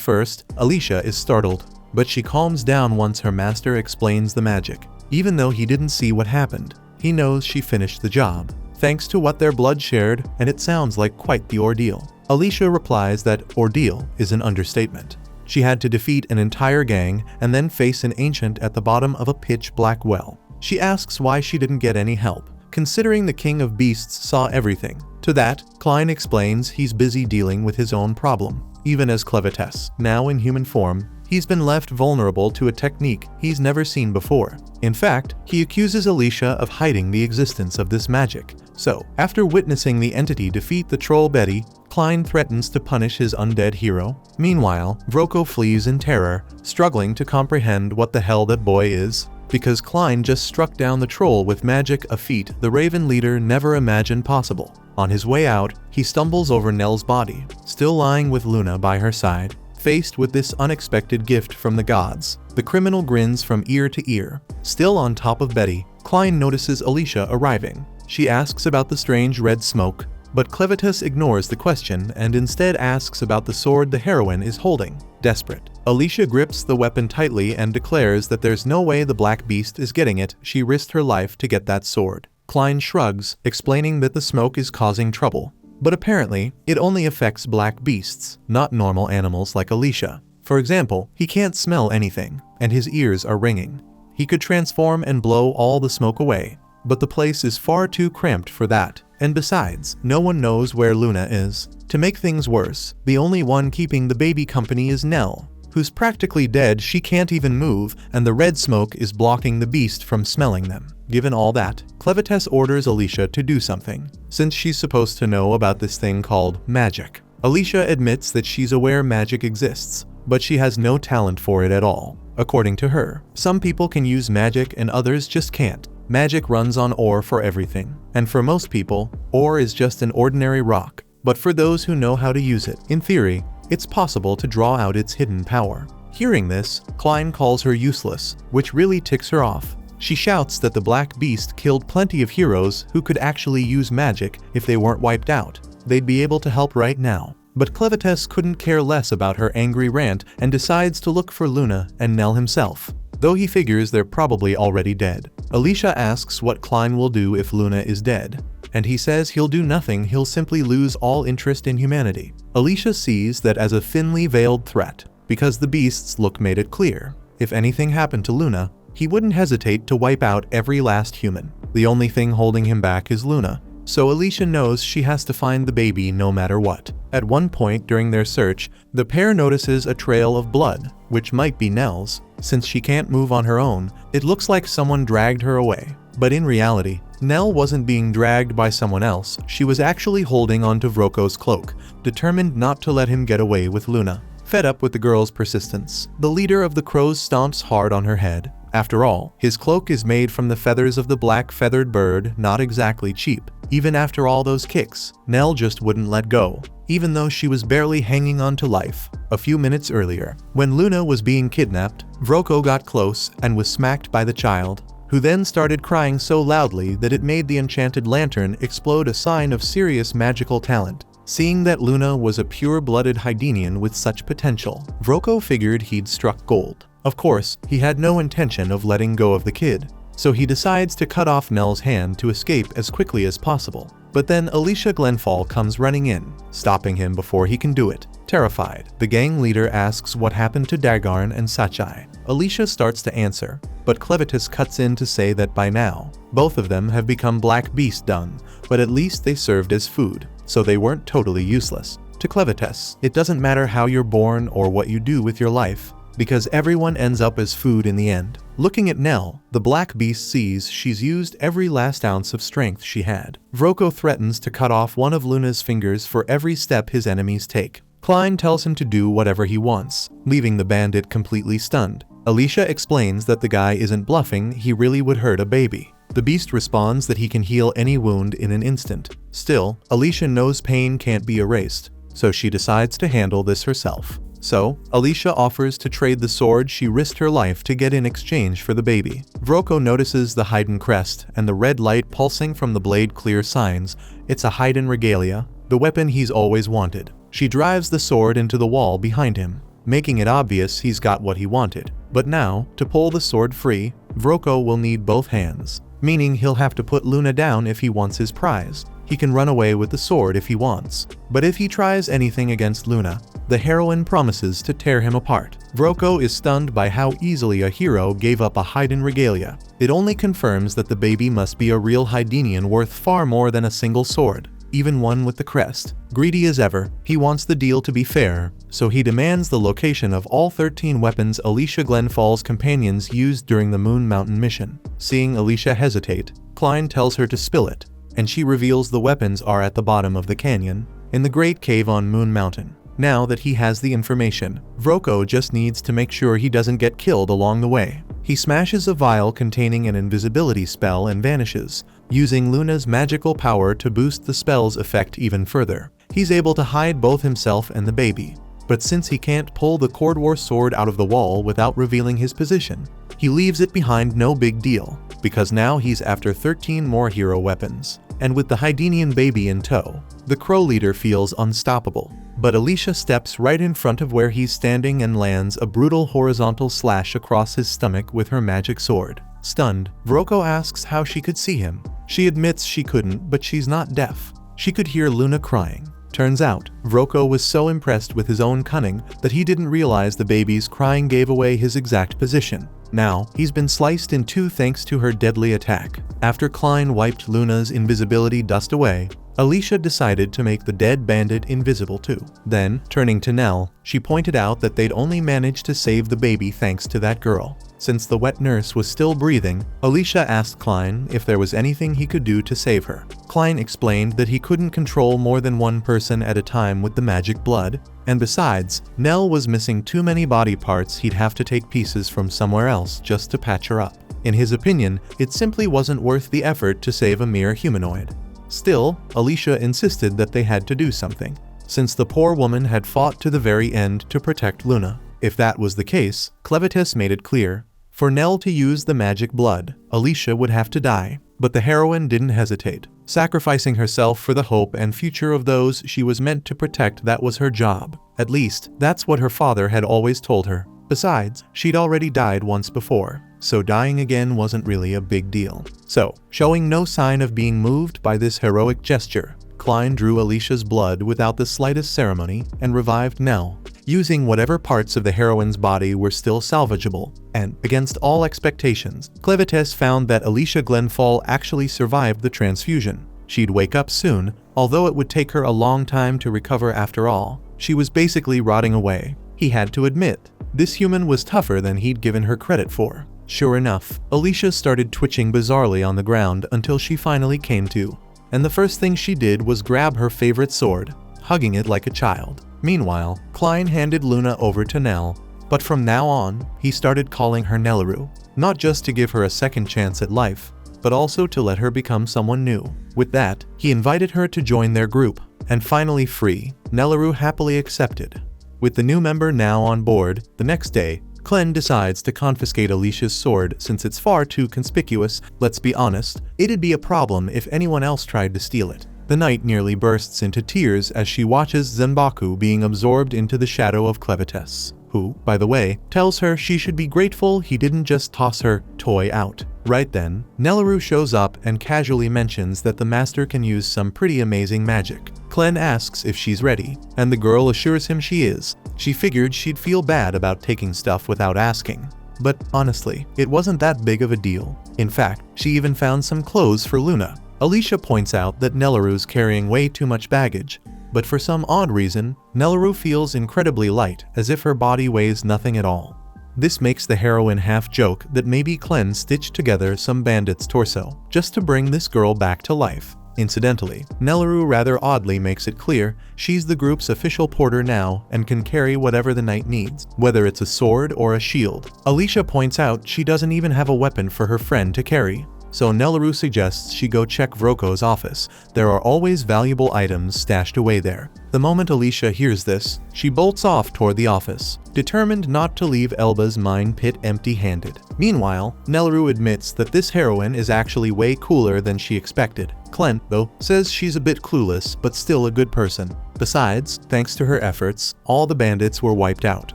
first, Alicia is startled, but she calms down once her master explains the magic. Even though he didn't see what happened, he knows she finished the job, thanks to what their blood shared, and it sounds like quite the ordeal. Alicia replies that ordeal is an understatement. She had to defeat an entire gang and then face an ancient at the bottom of a pitch-black well. She asks why she didn't get any help, considering the King of Beasts saw everything. To that, Klein explains he's busy dealing with his own problem. Even as Clevites, now in human form, he's been left vulnerable to a technique he's never seen before. In fact, he accuses Alicia of hiding the existence of this magic. So, after witnessing the entity defeat the troll Betty, Klein threatens to punish his undead hero. Meanwhile, Vroko flees in terror, struggling to comprehend what the hell that boy is. Because Klein just struck down the troll with magic, a feat the Raven leader never imagined possible. On his way out, he stumbles over Nell's body, still lying with Luna by her side. Faced with this unexpected gift from the gods, the criminal grins from ear to ear. Still on top of Betty, Klein notices Alicia arriving. She asks about the strange red smoke, but Clevitus ignores the question and instead asks about the sword the heroine is holding. Desperate, Alicia grips the weapon tightly and declares that there's no way the Black Beast is getting it. She risked her life to get that sword. Klein shrugs, explaining that the smoke is causing trouble. But apparently, it only affects black beasts, not normal animals like Alicia. For example, he can't smell anything, and his ears are ringing. He could transform and blow all the smoke away, but the place is far too cramped for that. And besides, no one knows where Luna is. To make things worse, the only one keeping the baby company is Nell, who's practically dead. She can't even move, and the red smoke is blocking the beast from smelling them. Given all that, Clevites orders Alicia to do something, since she's supposed to know about this thing called magic. Alicia admits that she's aware magic exists, but she has no talent for it at all. according to her. Some people can use magic and others just can't. Magic runs on ore for everything. And for most people, ore is just an ordinary rock. But for those who know how to use it, in theory, it's possible to draw out its hidden power. Hearing this, Klein calls her useless, which really ticks her off. She shouts that the Black Beast killed plenty of heroes who could actually use magic if they weren't wiped out. They'd be able to help right now. But Clevites couldn't care less about her angry rant and decides to look for Luna and Nell himself, though he figures they're probably already dead. Alicia asks what Klein will do if Luna is dead, and he says he'll do nothing, he'll simply lose all interest in humanity. Alicia sees that as a thinly veiled threat, because the beasts look made it clear. If anything happened to Luna, he wouldn't hesitate to wipe out every last human. The only thing holding him back is Luna. So Alicia knows she has to find the baby no matter what. At one point during their search, the pair notices a trail of blood, which might be Nell's. Since she can't move on her own, it looks like someone dragged her away. But in reality, Nell wasn't being dragged by someone else, she was actually holding onto Vroko's cloak, determined not to let him get away with Luna. Fed up with the girl's persistence, the leader of the crows stomps hard on her head. After all, his cloak is made from the feathers of the black feathered bird, not exactly cheap. Even after all those kicks, Nell just wouldn't let go, even though she was barely hanging on to life. A few minutes earlier, when Luna was being kidnapped, Vroko got close and was smacked by the child, who then started crying so loudly that it made the enchanted lantern explode, a sign of serious magical talent. Seeing that Luna was a pure-blooded Hydenian with such potential, Vroko figured he'd struck gold. Of course, he had no intention of letting go of the kid, so he decides to cut off Nell's hand to escape as quickly as possible. But then Alicia Glenfall comes running in, stopping him before he can do it. Terrified, the gang leader asks what happened to Dagarn and Sachai. Alicia starts to answer, but Clevitis cuts in to say that by now, both of them have become Black Beast dung, but at least they served as food, so they weren't totally useless. To Clevitis, it doesn't matter how you're born or what you do with your life, because everyone ends up as food in the end. Looking at Nell, the Black Beast sees she's used every last ounce of strength she had. Vroko threatens to cut off one of Luna's fingers for every step his enemies take. Klein tells him to do whatever he wants, leaving the bandit completely stunned. Alicia explains that the guy isn't bluffing, he really would hurt a baby. The beast responds that he can heal any wound in an instant. Still, Alicia knows pain can't be erased, so she decides to handle this herself. So, Alicia offers to trade the sword she risked her life to get in exchange for the baby. Vroko notices the Haydn crest and the red light pulsing from the blade clear signs it's a Haydn regalia, the weapon he's always wanted. She drives the sword into the wall behind him, making it obvious he's got what he wanted. But now, to pull the sword free, Vroko will need both hands, meaning he'll have to put Luna down if he wants his prize. He can run away with the sword if he wants, but if he tries anything against Luna, the heroine promises to tear him apart. Vroko is stunned by how easily a hero gave up a Haydn regalia. It only confirms that the baby must be a real Hydenian worth far more than a single sword, even one with the crest. Greedy as ever, he wants the deal to be fair, so he demands the location of all 13 weapons Alicia Glenfall's companions used during the Moon Mountain mission. Seeing Alicia hesitate, Klein tells her to spill it, and she reveals the weapons are at the bottom of the canyon, in the Great Cave on Moon Mountain. Now that he has the information, Vroko just needs to make sure he doesn't get killed along the way. He smashes a vial containing an invisibility spell and vanishes, using Luna's magical power to boost the spell's effect even further. He's able to hide both himself and the baby, but since he can't pull the Cordwar sword out of the wall without revealing his position, he leaves it behind. No big deal, because now he's after 13 more hero weapons. And with the Hydenian baby in tow, the crow leader feels unstoppable. But Alicia steps right in front of where he's standing and lands a brutal horizontal slash across his stomach with her magic sword. Stunned, Vroko asks how she could see him. She admits she couldn't, but she's not deaf. She could hear Luna crying. Turns out, Vroko was so impressed with his own cunning that he didn't realize the baby's crying gave away his exact position. Now, he's been sliced in two thanks to her deadly attack. After Klein wiped Luna's invisibility dust away, Alicia decided to make the dead bandit invisible too. Then, turning to Nell, she pointed out that they'd only managed to save the baby thanks to that girl. Since the wet nurse was still breathing, Alicia asked Klein if there was anything he could do to save her. Klein explained that he couldn't control more than one person at a time with the magic blood, and besides, Nell was missing too many body parts. He'd have to take pieces from somewhere else just to patch her up. In his opinion, it simply wasn't worth the effort to save a mere humanoid. Still, Alicia insisted that they had to do something, since the poor woman had fought to the very end to protect Luna. If that was the case, Clevitis made it clear, for Nell to use the magic blood, Alicia would have to die. But the heroine didn't hesitate, sacrificing herself for the hope and future of those she was meant to protect. That was her job. At least, that's what her father had always told her. Besides, she'd already died once before, so dying again wasn't really a big deal. So, showing no sign of being moved by this heroic gesture, Klein drew Alicia's blood without the slightest ceremony and revived Nell, using whatever parts of the heroine's body were still salvageable. And, against all expectations, Clevitis found that Alicia Glenfall actually survived the transfusion. She'd wake up soon, although it would take her a long time to recover. After all, she was basically rotting away. He had to admit, this human was tougher than he'd given her credit for. Sure enough, Alicia started twitching bizarrely on the ground until she finally came to. And the first thing she did was grab her favorite sword, hugging it like a child. Meanwhile, Klein handed Luna over to Nell, but from now on, he started calling her Nelleru, not just to give her a second chance at life, but also to let her become someone new. With that, he invited her to join their group, and finally free, Nelleru happily accepted. With the new member now on board, the next day, Klein decides to confiscate Alicia's sword since it's far too conspicuous. Let's be honest, it'd be a problem if anyone else tried to steal it. The knight nearly bursts into tears as she watches Zenbaku being absorbed into the shadow of Clevitis, who, by the way, tells her she should be grateful he didn't just toss her toy out. Right then, Nelleru shows up and casually mentions that the master can use some pretty amazing magic. Klein asks if she's ready, and the girl assures him she is. She figured she'd feel bad about taking stuff without asking. But honestly, it wasn't that big of a deal. In fact, she even found some clothes for Luna. Alicia points out that Nelleru's carrying way too much baggage, but for some odd reason, Nelleru feels incredibly light, as if her body weighs nothing at all. This makes the heroine half joke that maybe Klein stitched together some bandit's torso, just to bring this girl back to life. Incidentally, Nelleru rather oddly makes it clear she's the group's official porter now and can carry whatever the knight needs, whether it's a sword or a shield. Alicia points out she doesn't even have a weapon for her friend to carry. So Nelleru suggests she go check Vroko's office. There are always valuable items stashed away there. The moment Alicia hears this, she bolts off toward the office, determined not to leave Elba's mine pit empty-handed. Meanwhile, Nelleru admits that this heroine is actually way cooler than she expected. Klein, though, says she's a bit clueless but still a good person. Besides, thanks to her efforts, all the bandits were wiped out.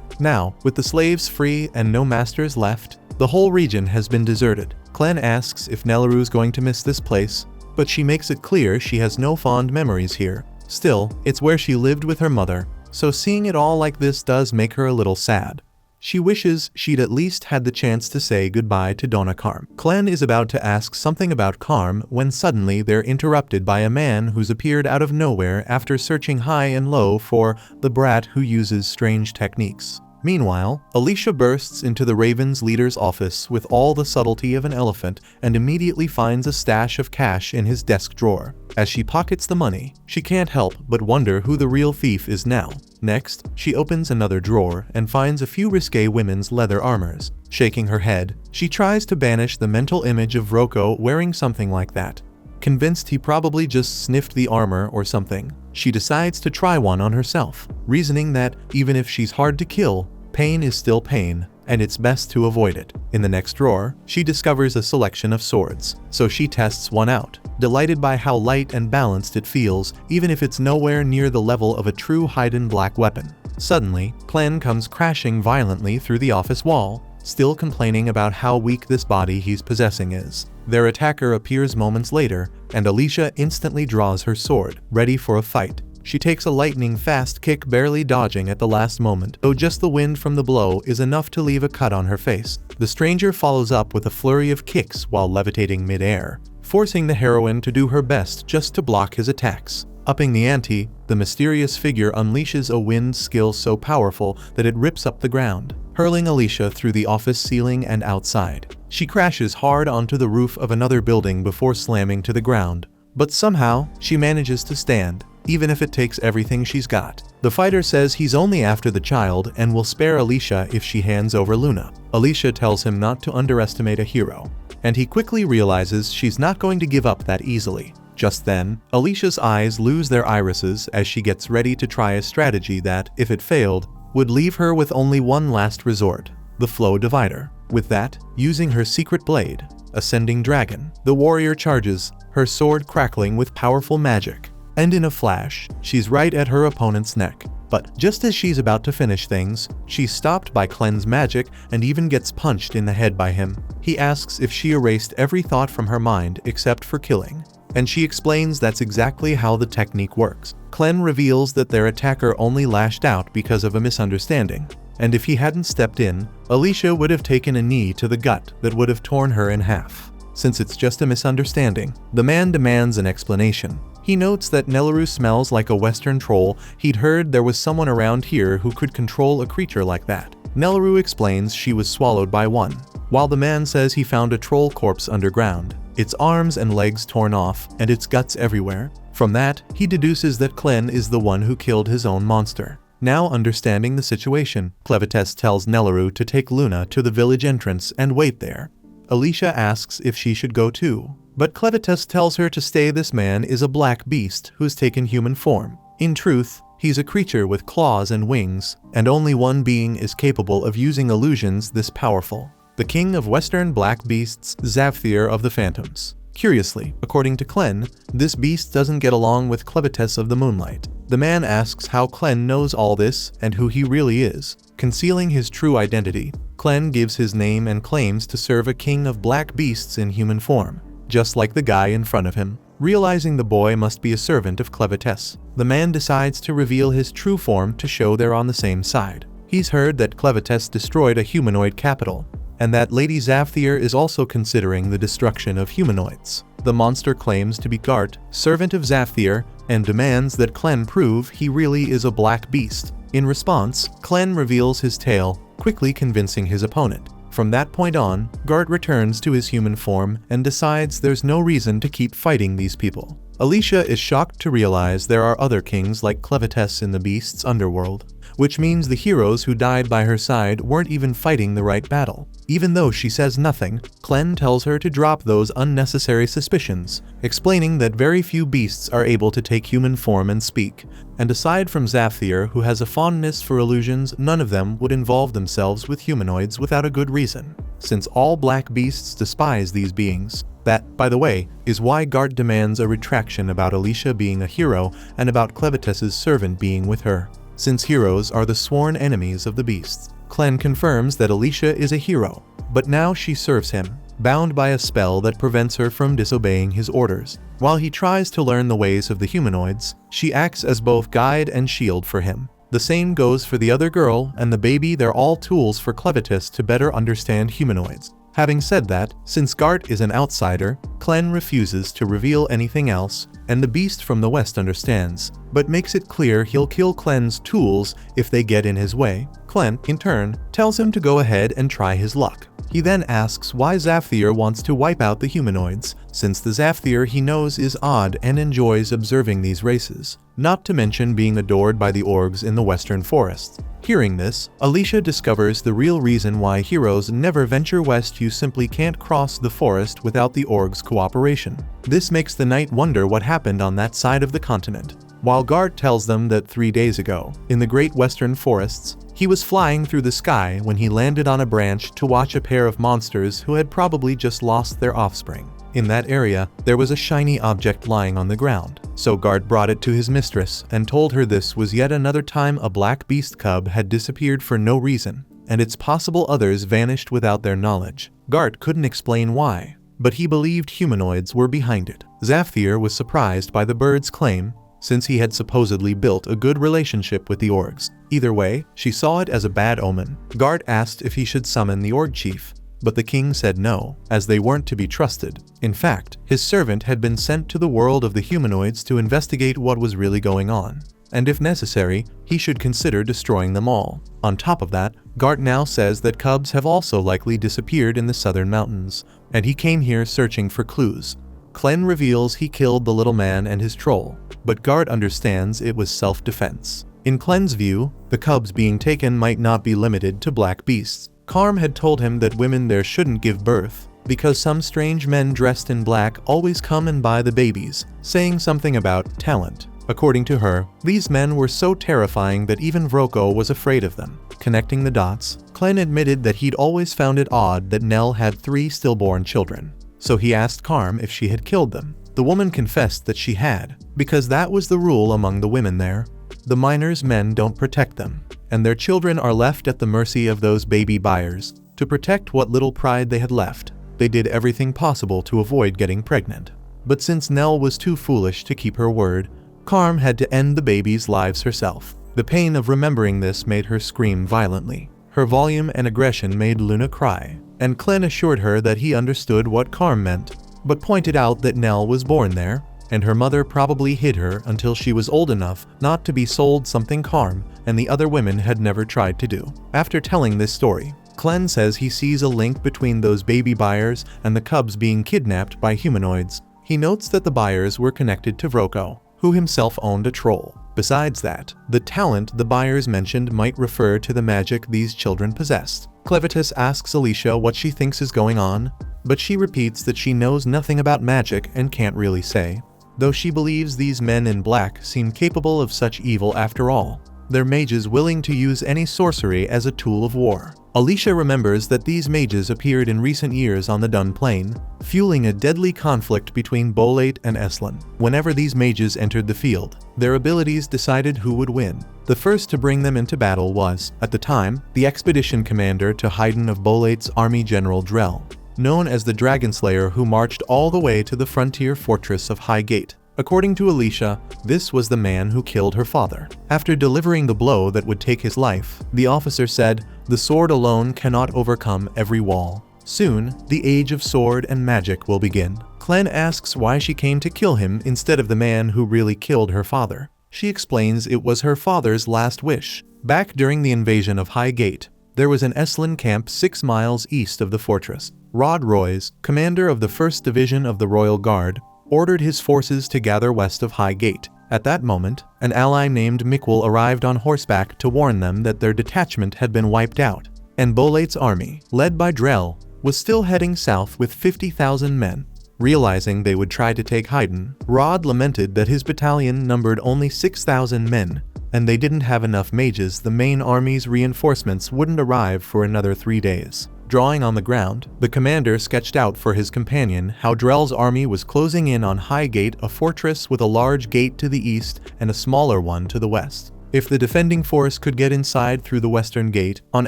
Now, with the slaves free and no masters left, the whole region has been deserted. Klein asks if Nelleru's going to miss this place, but she makes it clear she has no fond memories here. Still, it's where she lived with her mother, so seeing it all like this does make her a little sad. She wishes she'd at least had the chance to say goodbye to Donna Carm. Klein is about to ask something about Carm when suddenly they're interrupted by a man who's appeared out of nowhere after searching high and low for the brat who uses strange techniques. Meanwhile, Alicia bursts into the Raven's leader's office with all the subtlety of an elephant and immediately finds a stash of cash in his desk drawer. As she pockets the money, she can't help but wonder who the real thief is now. Next, she opens another drawer and finds a few risque women's leather armors. Shaking her head, she tries to banish the mental image of Vroko wearing something like that. Convinced he probably just sniffed the armor or something, she decides to try one on herself, reasoning that even if she's hard to kill, pain is still pain, and it's best to avoid it. In the next drawer, she discovers a selection of swords, so she tests one out, delighted by how light and balanced it feels, even if it's nowhere near the level of a true hidden black weapon. Suddenly, Klein comes crashing violently through the office wall, still complaining about how weak this body he's possessing is. Their attacker appears moments later, and Alicia instantly draws her sword, ready for a fight. She takes a lightning-fast kick, barely dodging at the last moment, though just the wind from the blow is enough to leave a cut on her face. The stranger follows up with a flurry of kicks while levitating mid-air, forcing the heroine to do her best just to block his attacks. Upping the ante, the mysterious figure unleashes a wind skill so powerful that it rips up the ground, hurling Alicia through the office ceiling and outside. She crashes hard onto the roof of another building before slamming to the ground. But somehow, she manages to stand, even if it takes everything she's got. The fighter says he's only after the child and will spare Alicia if she hands over Luna. Alicia tells him not to underestimate a hero, and he quickly realizes she's not going to give up that easily. Just then, Alicia's eyes lose their irises as she gets ready to try a strategy that, if it failed, would leave her with only one last resort: the flow divider. With that, using her secret blade, Ascending Dragon, the warrior charges, her sword crackling with powerful magic. And in a flash, she's right at her opponent's neck. But just as she's about to finish things, she's stopped by Clen's magic and even gets punched in the head by him. He asks if she erased every thought from her mind except for killing, and she explains that's exactly how the technique works. Clen reveals that their attacker only lashed out because of a misunderstanding, and if he hadn't stepped in, Alicia would have taken a knee to the gut that would have torn her in half. Since it's just a misunderstanding, the man demands an explanation. He notes that Nelleru smells like a Western troll. He'd heard there was someone around here who could control a creature like that. Nelleru explains she was swallowed by one, while the man says he found a troll corpse underground, its arms and legs torn off, and its guts everywhere. From that, he deduces that Clen is the one who killed his own monster. Now understanding the situation, Clevites tells Nelleru to take Luna to the village entrance and wait there. Alicia asks if she should go too, but Clevites tells her to stay. This man is a black beast who's taken human form. In truth, he's a creature with claws and wings, and only one being is capable of using illusions this powerful: the king of Western black beasts, Zavthir of the Phantoms. Curiously, according to Clen, this beast doesn't get along with Clevites of the Moonlight. The man asks how Clen knows all this and who he really is. Concealing his true identity, Clen gives his name and claims to serve a king of black beasts in human form, just like the guy in front of him. Realizing the boy must be a servant of Clevites, the man decides to reveal his true form to show they're on the same side. He's heard that Clevites destroyed a humanoid capital, and that Lady Zavthir is also considering the destruction of humanoids. The monster claims to be Gart, servant of Zavthir, and demands that Clen prove he really is a black beast. In response, Clen reveals his tale, quickly convincing his opponent. From that point on, Gart returns to his human form and decides there's no reason to keep fighting these people. Alicia is shocked to realize there are other kings like Clevites in the beast's underworld, which means the heroes who died by her side weren't even fighting the right battle. Even though she says nothing, Clen tells her to drop those unnecessary suspicions, explaining that very few beasts are able to take human form and speak, and aside from Zavthir, who has a fondness for illusions, none of them would involve themselves with humanoids without a good reason, since all black beasts despise these beings. That, by the way, is why Gart demands a retraction about Alicia being a hero and about Clevites' servant being with her, since heroes are the sworn enemies of the beasts. Clen confirms that Alicia is a hero, but now she serves him, bound by a spell that prevents her from disobeying his orders. While he tries to learn the ways of the humanoids, she acts as both guide and shield for him. The same goes for the other girl and the baby. They're all tools for Clevites to better understand humanoids. Having said that, since Gart is an outsider, Clen refuses to reveal anything else, and the beast from the west understands, but makes it clear he'll kill Clen's tools if they get in his way. Clen, in turn, tells him to go ahead and try his luck. He then asks why Zavthir wants to wipe out the humanoids, since the Zavthir he knows is odd and enjoys observing these races, not to mention being adored by the orgs in the western forests. Hearing this, Alicia discovers the real reason why heroes never venture west. You simply can't cross the forest without the orgs' cooperation. This makes the knight wonder what happened on that side of the continent. While Gart tells them that 3 days ago, in the great western forests, he was flying through the sky when he landed on a branch to watch a pair of monsters who had probably just lost their offspring. In that area, there was a shiny object lying on the ground, so Gart brought it to his mistress and told her this was yet another time a black beast cub had disappeared for no reason, and it's possible others vanished without their knowledge. Gart couldn't explain why, but he believed humanoids were behind it. Zavthir was surprised by the bird's claim, since he had supposedly built a good relationship with the orgs. Either way, she saw it as a bad omen. Gart asked if he should summon the org chief, but the king said no, as they weren't to be trusted. In fact, his servant had been sent to the world of the humanoids to investigate what was really going on, and if necessary, he should consider destroying them all. On top of that, Gart now says that cubs have also likely disappeared in the southern mountains, and he came here searching for clues. Klen reveals he killed the little man and his troll, but Gart understands it was self-defense. In Klen's view, the cubs being taken might not be limited to black beasts. Karm had told him that women there shouldn't give birth, because some strange men dressed in black always come and buy the babies, saying something about talent. According to her, these men were so terrifying that even Vroko was afraid of them. Connecting the dots, Klen admitted that he'd always found it odd that Nell had 3 stillborn children. So he asked Karm if she had killed them. The woman confessed that she had, because that was the rule among the women there. The minors' men don't protect them, and their children are left at the mercy of those baby buyers. To protect what little pride they had left, they did everything possible to avoid getting pregnant. But since Nell was too foolish to keep her word, Karm had to end the babies' lives herself. The pain of remembering this made her scream violently. Her volume and aggression made Luna cry, and Klen assured her that he understood what Karm meant, but pointed out that Nell was born there, and her mother probably hid her until she was old enough not to be sold, something Karm and the other women had never tried to do. After telling this story, Klen says he sees a link between those baby buyers and the cubs being kidnapped by humanoids. He notes that the buyers were connected to Vroko, who himself owned a troll. Besides that, the talent the buyers mentioned might refer to the magic these children possessed. Clevitus asks Alicia what she thinks is going on, but she repeats that she knows nothing about magic and can't really say, though she believes these men in black seem capable of such evil after all. They're mages willing to use any sorcery as a tool of war. Alicia remembers that these mages appeared in recent years on the Dun Plain, fueling a deadly conflict between Bolate and Eslan. Whenever these mages entered the field, their abilities decided who would win. The first to bring them into battle was, at the time, the expedition commander to Haydn of Bolate's army, General Drell, known as the Dragonslayer, who marched all the way to the frontier fortress of Highgate. According to Alicia, this was the man who killed her father. After delivering the blow that would take his life, the officer said, "The sword alone cannot overcome every wall. Soon, the age of sword and magic will begin." Klen asks why she came to kill him instead of the man who really killed her father. She explains it was her father's last wish. Back during the invasion of Highgate, there was an Eslan camp 6 miles east of the fortress. Rod Royce, commander of the 1st Division of the Royal Guard, ordered his forces to gather west of Highgate. At that moment, an ally named Mikwell arrived on horseback to warn them that their detachment had been wiped out, and Bolate's army, led by Drell, was still heading south with 50,000 men. Realizing they would try to take Haydn, Rod lamented that his battalion numbered only 6,000 men, and they didn't have enough mages. The main army's reinforcements wouldn't arrive for another 3 days. Drawing on the ground, the commander sketched out for his companion how Drell's army was closing in on Highgate, a fortress with a large gate to the east and a smaller one to the west. If the defending force could get inside through the western gate, on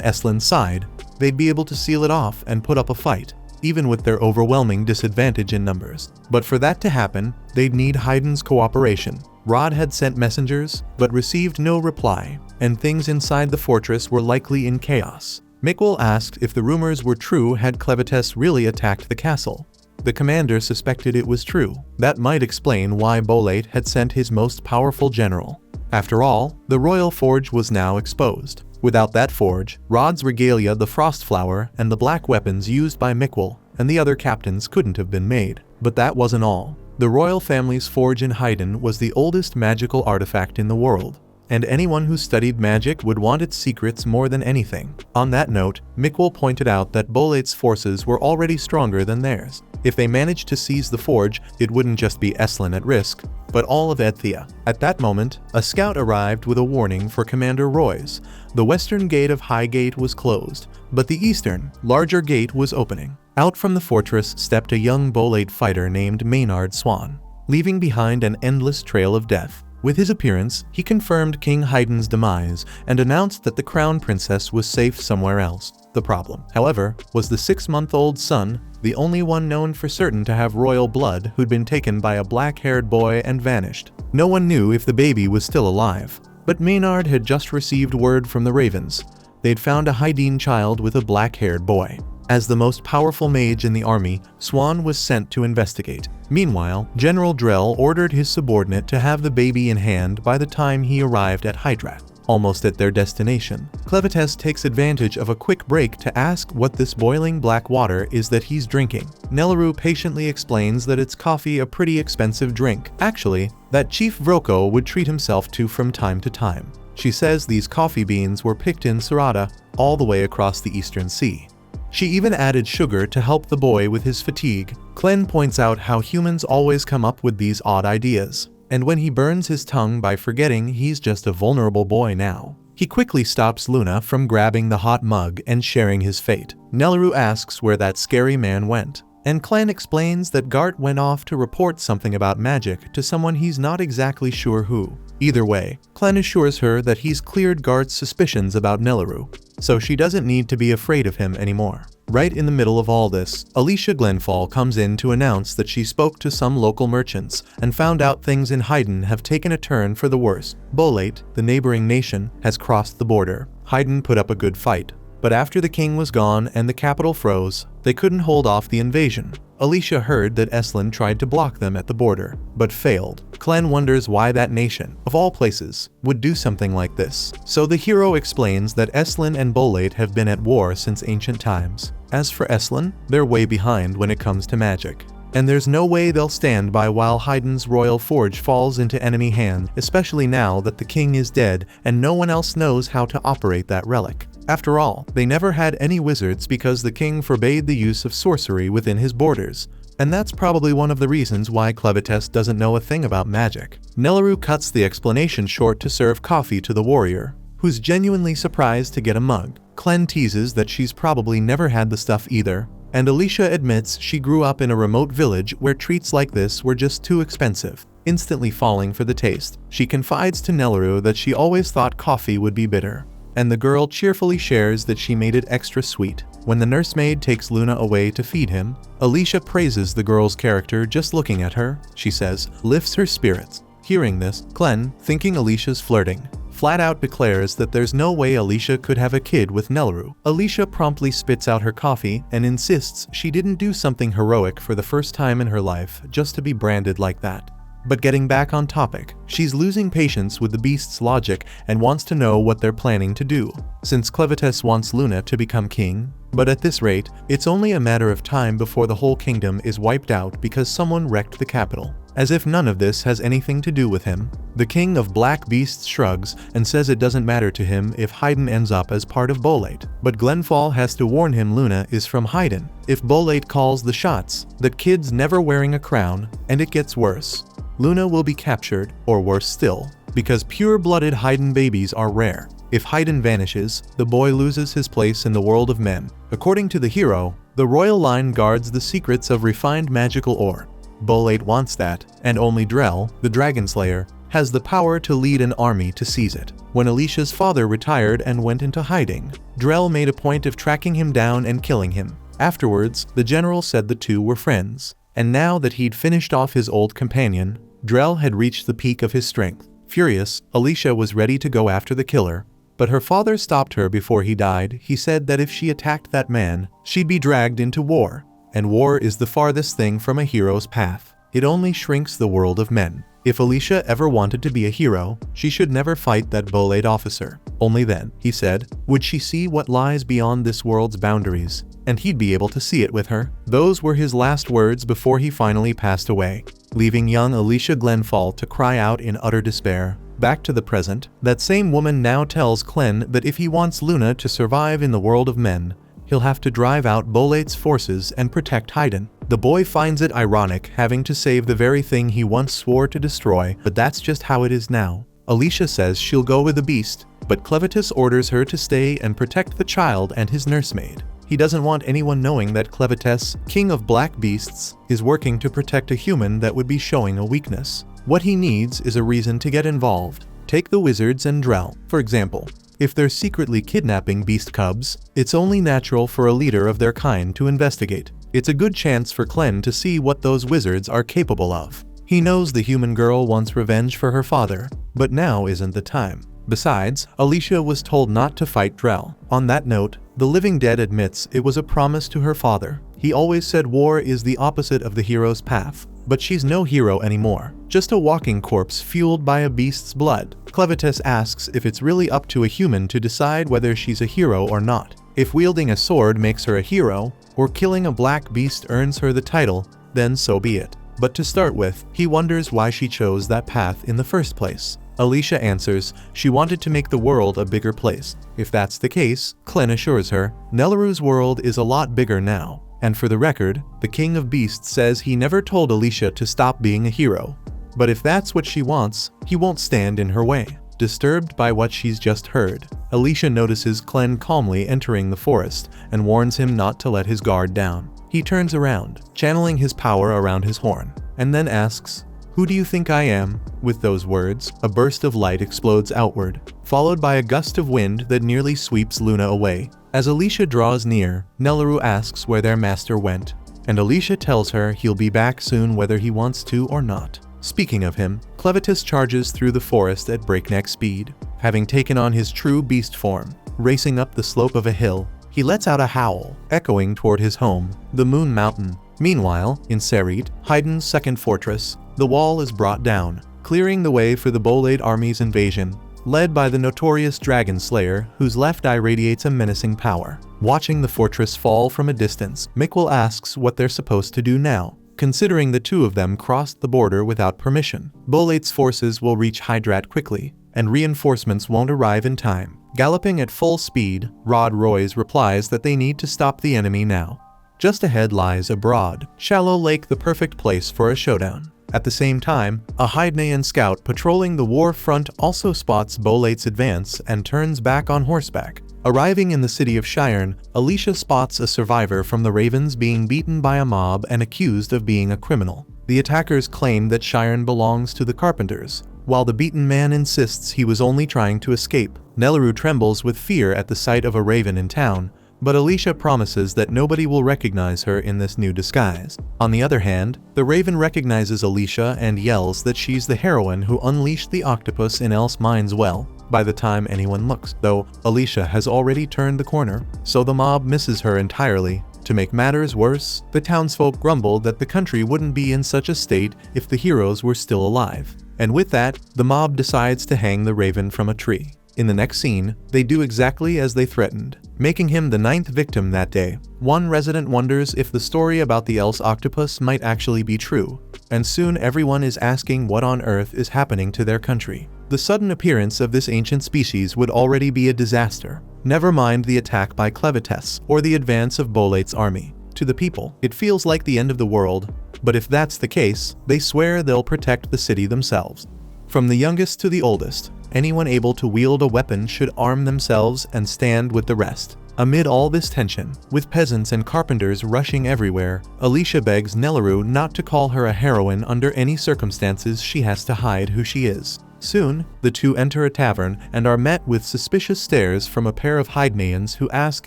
Eslan's side, they'd be able to seal it off and put up a fight, even with their overwhelming disadvantage in numbers. But for that to happen, they'd need Haydn's cooperation. Rod had sent messengers, but received no reply, and things inside the fortress were likely in chaos. Mikwell asked if the rumors were true. Had Clevites really attacked the castle? The commander suspected it was true. That might explain why Bolate had sent his most powerful general. After all, the royal forge was now exposed. Without that forge, Rod's regalia, the Frostflower, and the black weapons used by Mikwell and the other captains couldn't have been made. But that wasn't all. The royal family's forge in Haydn was the oldest magical artifact in the world, and anyone who studied magic would want its secrets more than anything. On that note, Mikwell pointed out that Bolate's forces were already stronger than theirs. If they managed to seize the forge, it wouldn't just be Eslan at risk, but all of Edthea. At that moment, a scout arrived with a warning for Commander Royce. The western gate of Highgate was closed, but the eastern, larger gate was opening. Out from the fortress stepped a young Bolate fighter named Maynard Swan, leaving behind an endless trail of death. With his appearance, he confirmed King Haydn's demise and announced that the crown princess was safe somewhere else. The problem, however, was the 6-month-old son, the only one known for certain to have royal blood, who'd been taken by a black-haired boy and vanished. No one knew if the baby was still alive, but Maynard had just received word from the Ravens. They'd found a Haydn child with a black-haired boy. As the most powerful mage in the army, Swan was sent to investigate. Meanwhile, General Drell ordered his subordinate to have the baby in hand by the time he arrived at Hydra. Almost at their destination, Clevites takes advantage of a quick break to ask what this boiling black water is that he's drinking. Nelleru patiently explains that it's coffee, a pretty expensive drink, actually, that Chief Vroko would treat himself to from time to time. She says these coffee beans were picked in Sarada, all the way across the Eastern Sea. She even added sugar to help the boy with his fatigue. Clen points out how humans always come up with these odd ideas. And when he burns his tongue by forgetting he's just a vulnerable boy now. He quickly stops Luna from grabbing the hot mug and sharing his fate. Nelleru asks where that scary man went, and Clen explains that Gart went off to report something about magic to someone he's not exactly sure who. Either way, Clen assures her that he's cleared Gart's suspicions about Nelleru, so she doesn't need to be afraid of him anymore. Right in the middle of all this, Alicia Glenfall comes in to announce that she spoke to some local merchants and found out things in Haydn have taken a turn for the worse. Bolate, the neighboring nation, has crossed the border. Haydn put up a good fight, but after the king was gone and the capital froze, they couldn't hold off the invasion. Alicia heard that Eslan tried to block them at the border, but failed. Clen wonders why that nation, of all places, would do something like this. So the hero explains that Eslan and Bolate have been at war since ancient times. As for Eslan, they're way behind when it comes to magic. And there's no way they'll stand by while Haydn's royal forge falls into enemy hands, especially now that the king is dead and no one else knows how to operate that relic. After all, they never had any wizards because the king forbade the use of sorcery within his borders. And that's probably one of the reasons why Clevites doesn't know a thing about magic. Nelleru cuts the explanation short to serve coffee to the warrior, who's genuinely surprised to get a mug. Clen teases that she's probably never had the stuff either, and Alicia admits she grew up in a remote village where treats like this were just too expensive. Instantly falling for the taste, she confides to Nelleru that she always thought coffee would be bitter, and the girl cheerfully shares that she made it extra sweet. When the nursemaid takes Luna away to feed him, Alicia praises the girl's character just looking at her, she says, lifts her spirits. Hearing this, Clen, thinking Alicia's flirting, flat out declares that there's no way Alicia could have a kid with Nelleru. Alicia promptly spits out her coffee and insists she didn't do something heroic for the first time in her life just to be branded like that. But getting back on topic, she's losing patience with the beast's logic and wants to know what they're planning to do, since Clevites wants Luna to become king. But at this rate, it's only a matter of time before the whole kingdom is wiped out because someone wrecked the capital. As if none of this has anything to do with him, the king of black beasts shrugs and says it doesn't matter to him if Haydn ends up as part of Bolate. But Glenfall has to warn him Luna is from Haydn. If Bolate calls the shots, that kid's never wearing a crown, and it gets worse. Luna will be captured, or worse still, because pure-blooded Haydn babies are rare. If Haydn vanishes, the boy loses his place in the world of men. According to the hero, the royal line guards the secrets of refined magical ore. Bolate wants that, and only Drell, the Dragon Slayer, has the power to lead an army to seize it. When Alicia's father retired and went into hiding, Drell made a point of tracking him down and killing him. Afterwards, the general said the two were friends, and now that he'd finished off his old companion, Drell had reached the peak of his strength. Furious, Alicia was ready to go after the killer, but her father stopped her before he died. He said that if she attacked that man, she'd be dragged into war. And war is the farthest thing from a hero's path. It only shrinks the world of men. If Alicia ever wanted to be a hero, she should never fight that Bolate officer. Only then, he said, would she see what lies beyond this world's boundaries, and he'd be able to see it with her. Those were his last words before he finally passed away, leaving young Alicia Glenfall to cry out in utter despair. Back to the present, that same woman now tells Clen that if he wants Luna to survive in the world of men, he'll have to drive out Bolate's forces and protect Haydn. The boy finds it ironic having to save the very thing he once swore to destroy, but that's just how it is now. Alicia says she'll go with the beast, but Clevites orders her to stay and protect the child and his nursemaid. He doesn't want anyone knowing that Clevites, king of black beasts, is working to protect a human that would be showing a weakness. What he needs is a reason to get involved. Take the wizards and Drell, for example. If they're secretly kidnapping beast cubs, it's only natural for a leader of their kind to investigate. It's a good chance for Clen to see what those wizards are capable of. He knows the human girl wants revenge for her father, but now isn't the time. Besides, Alicia was told not to fight Drell. On that note, the living dead admits it was a promise to her father. He always said war is the opposite of the hero's path. But she's no hero anymore, just a walking corpse fueled by a beast's blood. Clevitis asks if it's really up to a human to decide whether she's a hero or not. If wielding a sword makes her a hero, or killing a black beast earns her the title, then so be it. But to start with, he wonders why she chose that path in the first place. Alicia answers she wanted to make the world a bigger place. If that's the case, Clen assures her, Nelleru's world is a lot bigger now. And for the record, the King of Beasts says he never told Alicia to stop being a hero. But if that's what she wants, he won't stand in her way. Disturbed by what she's just heard, Alicia notices Clen calmly entering the forest and warns him not to let his guard down. He turns around, channeling his power around his horn, and then asks, "Who do you think I am?" With those words, a burst of light explodes outward, followed by a gust of wind that nearly sweeps Luna away. As Alicia draws near, Nelleru asks where their master went, and Alicia tells her he'll be back soon whether he wants to or not. Speaking of him, Clevitis charges through the forest at breakneck speed. Having taken on his true beast form, racing up the slope of a hill, he lets out a howl, echoing toward his home, the Moon Mountain. Meanwhile, in Serit, Haydn's second fortress, the wall is brought down, clearing the way for the Bolade army's invasion, led by the notorious Dragon Slayer, whose left eye radiates a menacing power. Watching the fortress fall from a distance, Mikkel asks what they're supposed to do now, considering the two of them crossed the border without permission. Bolate's forces will reach Hydrat quickly, and reinforcements won't arrive in time. Galloping at full speed, Rod Royce replies that they need to stop the enemy now. Just ahead lies a broad, shallow lake, the perfect place for a showdown. At the same time, a Hydnean scout patrolling the war front also spots Bolate's advance and turns back on horseback. Arriving in the city of Shirn, Alicia spots a survivor from the Ravens being beaten by a mob and accused of being a criminal. The attackers claim that Shirn belongs to the Carpenters, while the beaten man insists he was only trying to escape. Nelleru trembles with fear at the sight of a raven in town, but Alicia promises that nobody will recognize her in this new disguise. On the other hand, the raven recognizes Alicia and yells that she's the heroine who unleashed the octopus in Else Mine's well. By the time anyone looks, though, Alicia has already turned the corner, so the mob misses her entirely. To make matters worse, the townsfolk grumble that the country wouldn't be in such a state if the heroes were still alive. And with that, the mob decides to hang the raven from a tree. In the next scene, they do exactly as they threatened, making him the 9th victim that day. One resident wonders if the story about the Else octopus might actually be true, and soon everyone is asking what on earth is happening to their country. The sudden appearance of this ancient species would already be a disaster. Never mind the attack by Clevitis or the advance of Bolate's army. To the people, it feels like the end of the world, but if that's the case, they swear they'll protect the city themselves. From the youngest to the oldest, anyone able to wield a weapon should arm themselves and stand with the rest. Amid all this tension, with peasants and carpenters rushing everywhere, Alicia begs Nelleru not to call her a heroine under any circumstances. She has to hide who she is. Soon, the two enter a tavern and are met with suspicious stares from a pair of Hydneans who ask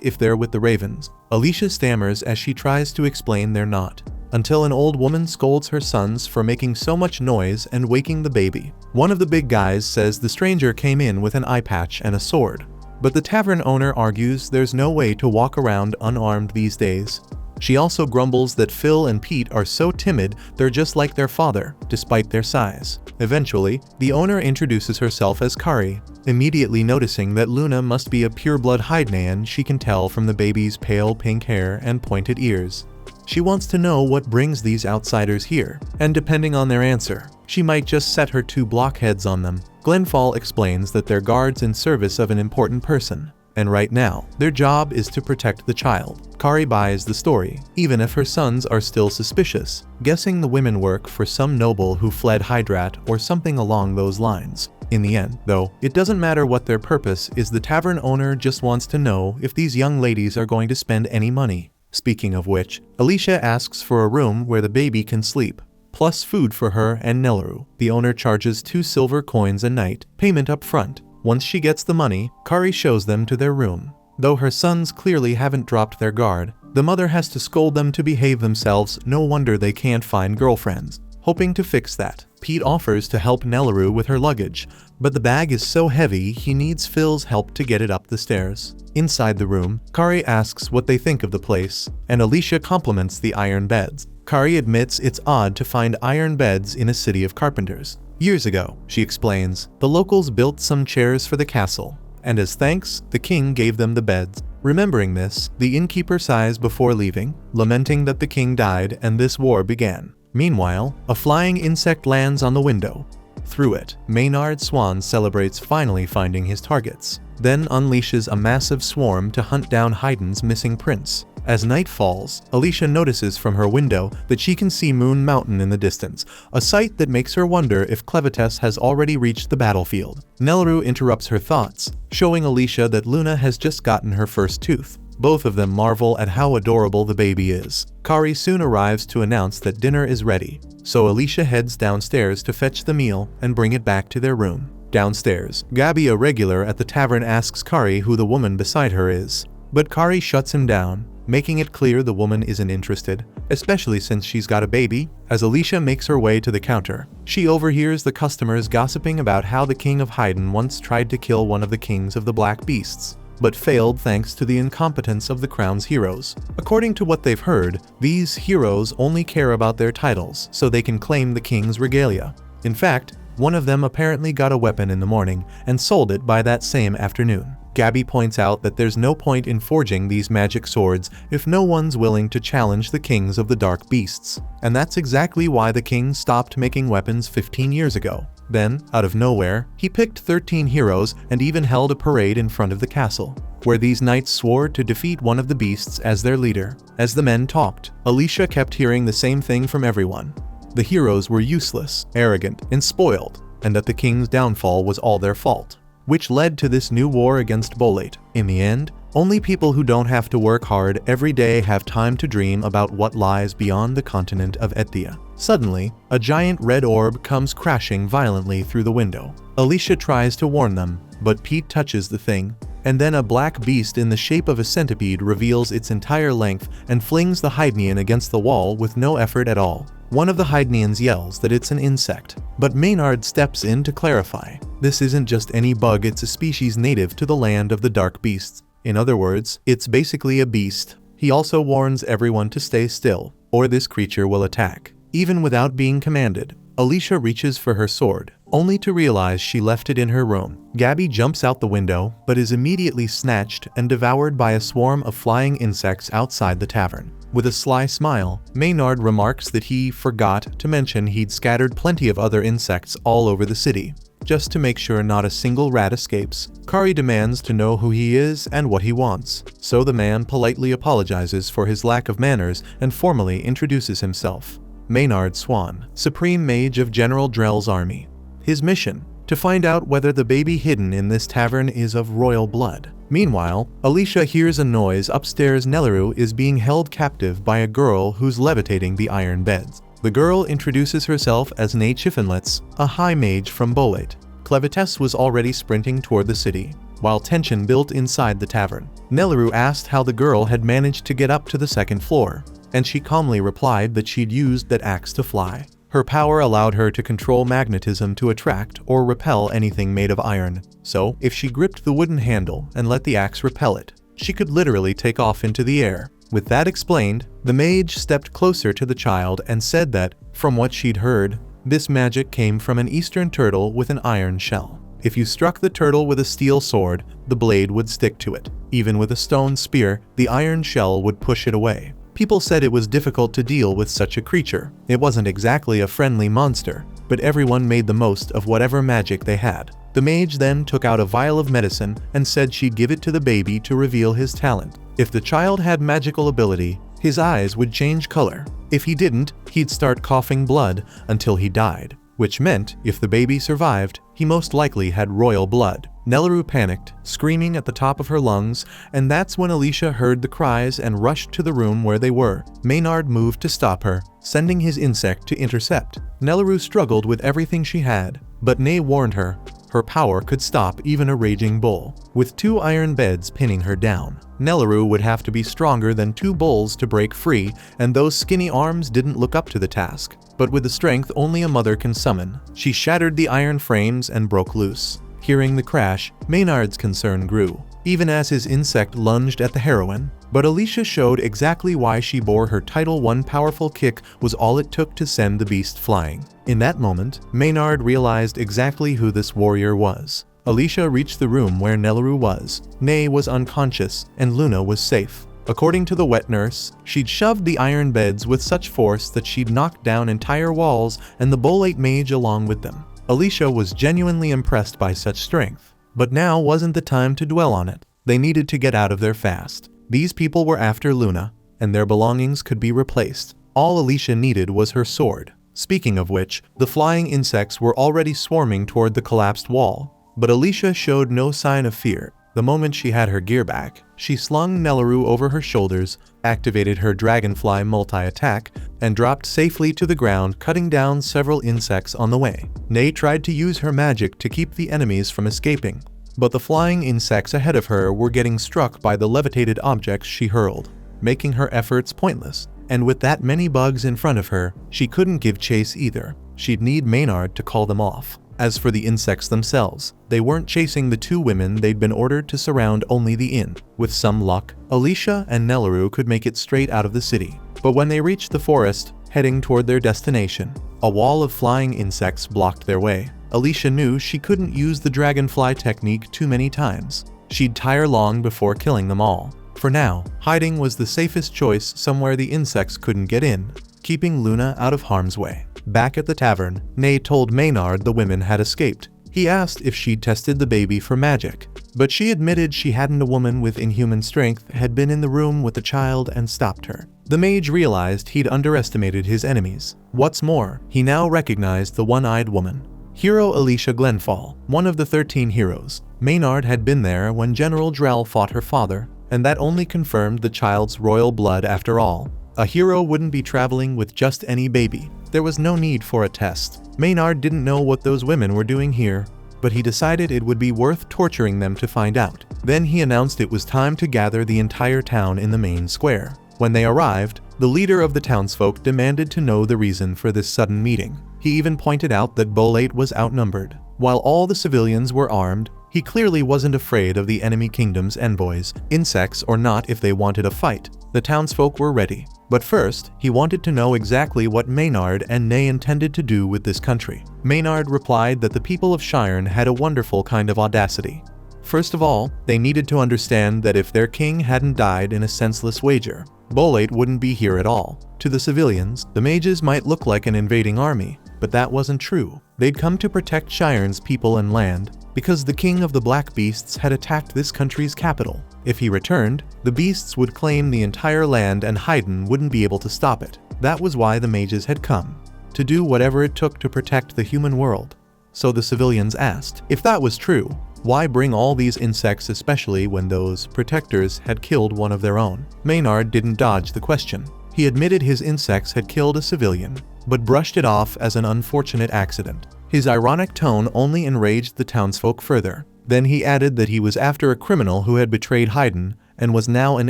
if they're with the Ravens. Alicia stammers as she tries to explain they're not, until an old woman scolds her sons for making so much noise and waking the baby. One of the big guys says the stranger came in with an eye patch and a sword, but the tavern owner argues there's no way to walk around unarmed these days. She also grumbles that Phil and Pete are so timid they're just like their father, despite their size. Eventually, the owner introduces herself as Kari. Immediately noticing that Luna must be a pure-blood Hydnean, she can tell from the baby's pale pink hair and pointed ears. She wants to know what brings these outsiders here, and depending on their answer, she might just set her two blockheads on them. Glenfall explains that they're guards in service of an important person, and right now, their job is to protect the child. Kari buys the story, even if her sons are still suspicious, guessing the women work for some noble who fled Hydrat or something along those lines. In the end, though, it doesn't matter what their purpose is. The tavern owner just wants to know if these young ladies are going to spend any money. Speaking of which, Alicia asks for a room where the baby can sleep, plus food for her and Nelleru. The owner charges 2 silver coins a night, payment up front. Once she gets the money, Kari shows them to their room. Though her sons clearly haven't dropped their guard, the mother has to scold them to behave themselves. No wonder they can't find girlfriends. hoping to fix that. Pete offers to help Nelleru with her luggage, but the bag is so heavy he needs Phil's help to get it up the stairs. Inside the room, Kari asks what they think of the place, and Alicia compliments the iron beds. Kari admits it's odd to find iron beds in a city of carpenters. Years ago, she explains, the locals built some chairs for the castle, and as thanks, the king gave them the beds. Remembering this, the innkeeper sighs before leaving, lamenting that the king died and this war began. Meanwhile, a flying insect lands on the window. Through it, Maynard Swan celebrates finally finding his targets, then unleashes a massive swarm to hunt down Haydn's missing prince. As night falls, Alicia notices from her window that she can see Moon Mountain in the distance, a sight that makes her wonder if Clevites has already reached the battlefield. Nelleru interrupts her thoughts, showing Alicia that Luna has just gotten her first tooth. Both of them marvel at how adorable the baby is. Kari soon arrives to announce that dinner is ready, so Alicia heads downstairs to fetch the meal and bring it back to their room. Downstairs, Gabby, a regular at the tavern, asks Kari who the woman beside her is, but Kari shuts him down, making it clear the woman isn't interested, especially since she's got a baby. As Alicia makes her way to the counter, she overhears the customers gossiping about how the king of Haydn once tried to kill one of the kings of the Black Beasts, but failed thanks to the incompetence of the crown's heroes. According to what they've heard, these heroes only care about their titles so they can claim the king's regalia. In fact, one of them apparently got a weapon in the morning and sold it by that same afternoon. Gabby points out that there's no point in forging these magic swords if no one's willing to challenge the kings of the dark beasts. And that's exactly why the king stopped making weapons 15 years ago. Then, out of nowhere, he picked 13 heroes and even held a parade in front of the castle, where these knights swore to defeat one of the beasts as their leader. As the men talked, Alicia kept hearing the same thing from everyone. The heroes were useless, arrogant, and spoiled, and that the king's downfall was all their fault, which led to this new war against Bolate. In the end, only people who don't have to work hard every day have time to dream about what lies beyond the continent of Ethia. Suddenly, a giant red orb comes crashing violently through the window. Alicia tries to warn them, but Pete touches the thing, and then a black beast in the shape of a centipede reveals its entire length and flings the Haydnian against the wall with no effort at all. One of the Haydnians yells that it's an insect, but Maynard steps in to clarify. This isn't just any bug, it's a species native to the land of the dark beasts. In other words, it's basically a beast. He also warns everyone to stay still, or this creature will attack. Even without being commanded, Alicia reaches for her sword, only to realize she left it in her room. Gabby jumps out the window, but is immediately snatched and devoured by a swarm of flying insects outside the tavern. With a sly smile, Maynard remarks that he forgot to mention he'd scattered plenty of other insects all over the city, just to make sure not a single rat escapes. Kari demands to know who he is and what he wants, so the man politely apologizes for his lack of manners and formally introduces himself. Maynard Swan, Supreme Mage of General Drell's army. His mission: to find out whether the baby hidden in this tavern is of royal blood. Meanwhile, Alicia hears a noise upstairs. Nelleru is being held captive by a girl who's levitating the iron beds. The girl introduces herself as Ne Chiffinlitz, a high mage from Bolate. Clevites was already sprinting toward the city, while tension built inside the tavern. Nelleru asked how the girl had managed to get up to the second floor, and she calmly replied that she'd used that axe to fly. Her power allowed her to control magnetism to attract or repel anything made of iron, so if she gripped the wooden handle and let the axe repel it, she could literally take off into the air. With that explained, the mage stepped closer to the child and said that, from what she'd heard, this magic came from an eastern turtle with an iron shell. If you struck the turtle with a steel sword, the blade would stick to it. Even with a stone spear, the iron shell would push it away. People said it was difficult to deal with such a creature. It wasn't exactly a friendly monster, but everyone made the most of whatever magic they had. The mage then took out a vial of medicine and said she'd give it to the baby to reveal his talent. If the child had magical ability, his eyes would change color. If he didn't, he'd start coughing blood until he died, which meant if the baby survived, he most likely had royal blood. Nelleru panicked, screaming at the top of her lungs, and that's when Alicia heard the cries and rushed to the room where they were. Maynard moved to stop her, sending his insect to intercept. Nelleru struggled with everything she had, but Ne warned her her power could stop even a raging bull. With 2 iron beds pinning her down, Nelaru would have to be stronger than 2 bulls to break free, and those skinny arms didn't look up to the task. But with the strength only a mother can summon, she shattered the iron frames and broke loose. Hearing the crash, Maynard's concern grew, even as his insect lunged at the heroine. But Alicia showed exactly why she bore her title. One powerful kick was all it took to send the beast flying. In that moment, Maynard realized exactly who this warrior was. Alicia reached the room where Nelaru was. Nay was unconscious, and Luna was safe. According to the wet nurse, she'd shoved the iron beds with such force that she'd knocked down entire walls and the bolate mage along with them. Alicia was genuinely impressed by such strength. But now wasn't the time to dwell on it. They needed to get out of there fast. These people were after Luna, and their belongings could be replaced. All Alicia needed was her sword. Speaking of which, the flying insects were already swarming toward the collapsed wall. But Alicia showed no sign of fear. The moment she had her gear back, she slung Nelaru over her shoulders, activated her dragonfly multi-attack, and dropped safely to the ground, cutting down several insects on the way. Nay tried to use her magic to keep the enemies from escaping, but the flying insects ahead of her were getting struck by the levitated objects she hurled, making her efforts pointless. And with that many bugs in front of her, she couldn't give chase either. She'd need Maynard to call them off. As for the insects themselves, they weren't chasing the 2 women. They'd been ordered to surround only the inn. With some luck, Alicia and Nelaru could make it straight out of the city. But when they reached the forest, heading toward their destination, a wall of flying insects blocked their way. Alicia knew she couldn't use the dragonfly technique too many times. She'd tire long before killing them all. For now, hiding was the safest choice somewhere the insects couldn't get in, keeping Luna out of harm's way. Back at the tavern, Nay told Maynard the women had escaped. He asked if she'd tested the baby for magic, but she admitted she hadn't. A woman with inhuman strength had been in the room with the child and stopped her. The mage realized he'd underestimated his enemies. What's more, he now recognized the one-eyed woman. Hero Alicia Glenfall, one of the 13 heroes. Maynard had been there when General Drell fought her father, and that only confirmed the child's royal blood after all. A hero wouldn't be traveling with just any baby. There was no need for a test. Maynard didn't know what those women were doing here, but he decided it would be worth torturing them to find out. Then he announced it was time to gather the entire town in the main square. When they arrived, the leader of the townsfolk demanded to know the reason for this sudden meeting. He even pointed out that Bolate was outnumbered. While all the civilians were armed, he clearly wasn't afraid of the enemy kingdom's envoys, insects or not. If they wanted a fight, the townsfolk were ready. But first, he wanted to know exactly what Maynard and Nay intended to do with this country. Maynard replied that the people of Shirn had a wonderful kind of audacity. First of all, they needed to understand that if their king hadn't died in a senseless wager, Bolate wouldn't be here at all. To the civilians, the mages might look like an invading army, but that wasn't true. They'd come to protect Shirn's people and land, because the king of the Black Beasts had attacked this country's capital. If he returned, the beasts would claim the entire land and Haydn wouldn't be able to stop it. That was why the mages had come, to do whatever it took to protect the human world. So the civilians asked, if that was true, why bring all these insects, especially when those protectors had killed one of their own? Maynard didn't dodge the question. He admitted his insects had killed a civilian, but brushed it off as an unfortunate accident. His ironic tone only enraged the townsfolk further. Then he added that he was after a criminal who had betrayed Haydn and was now an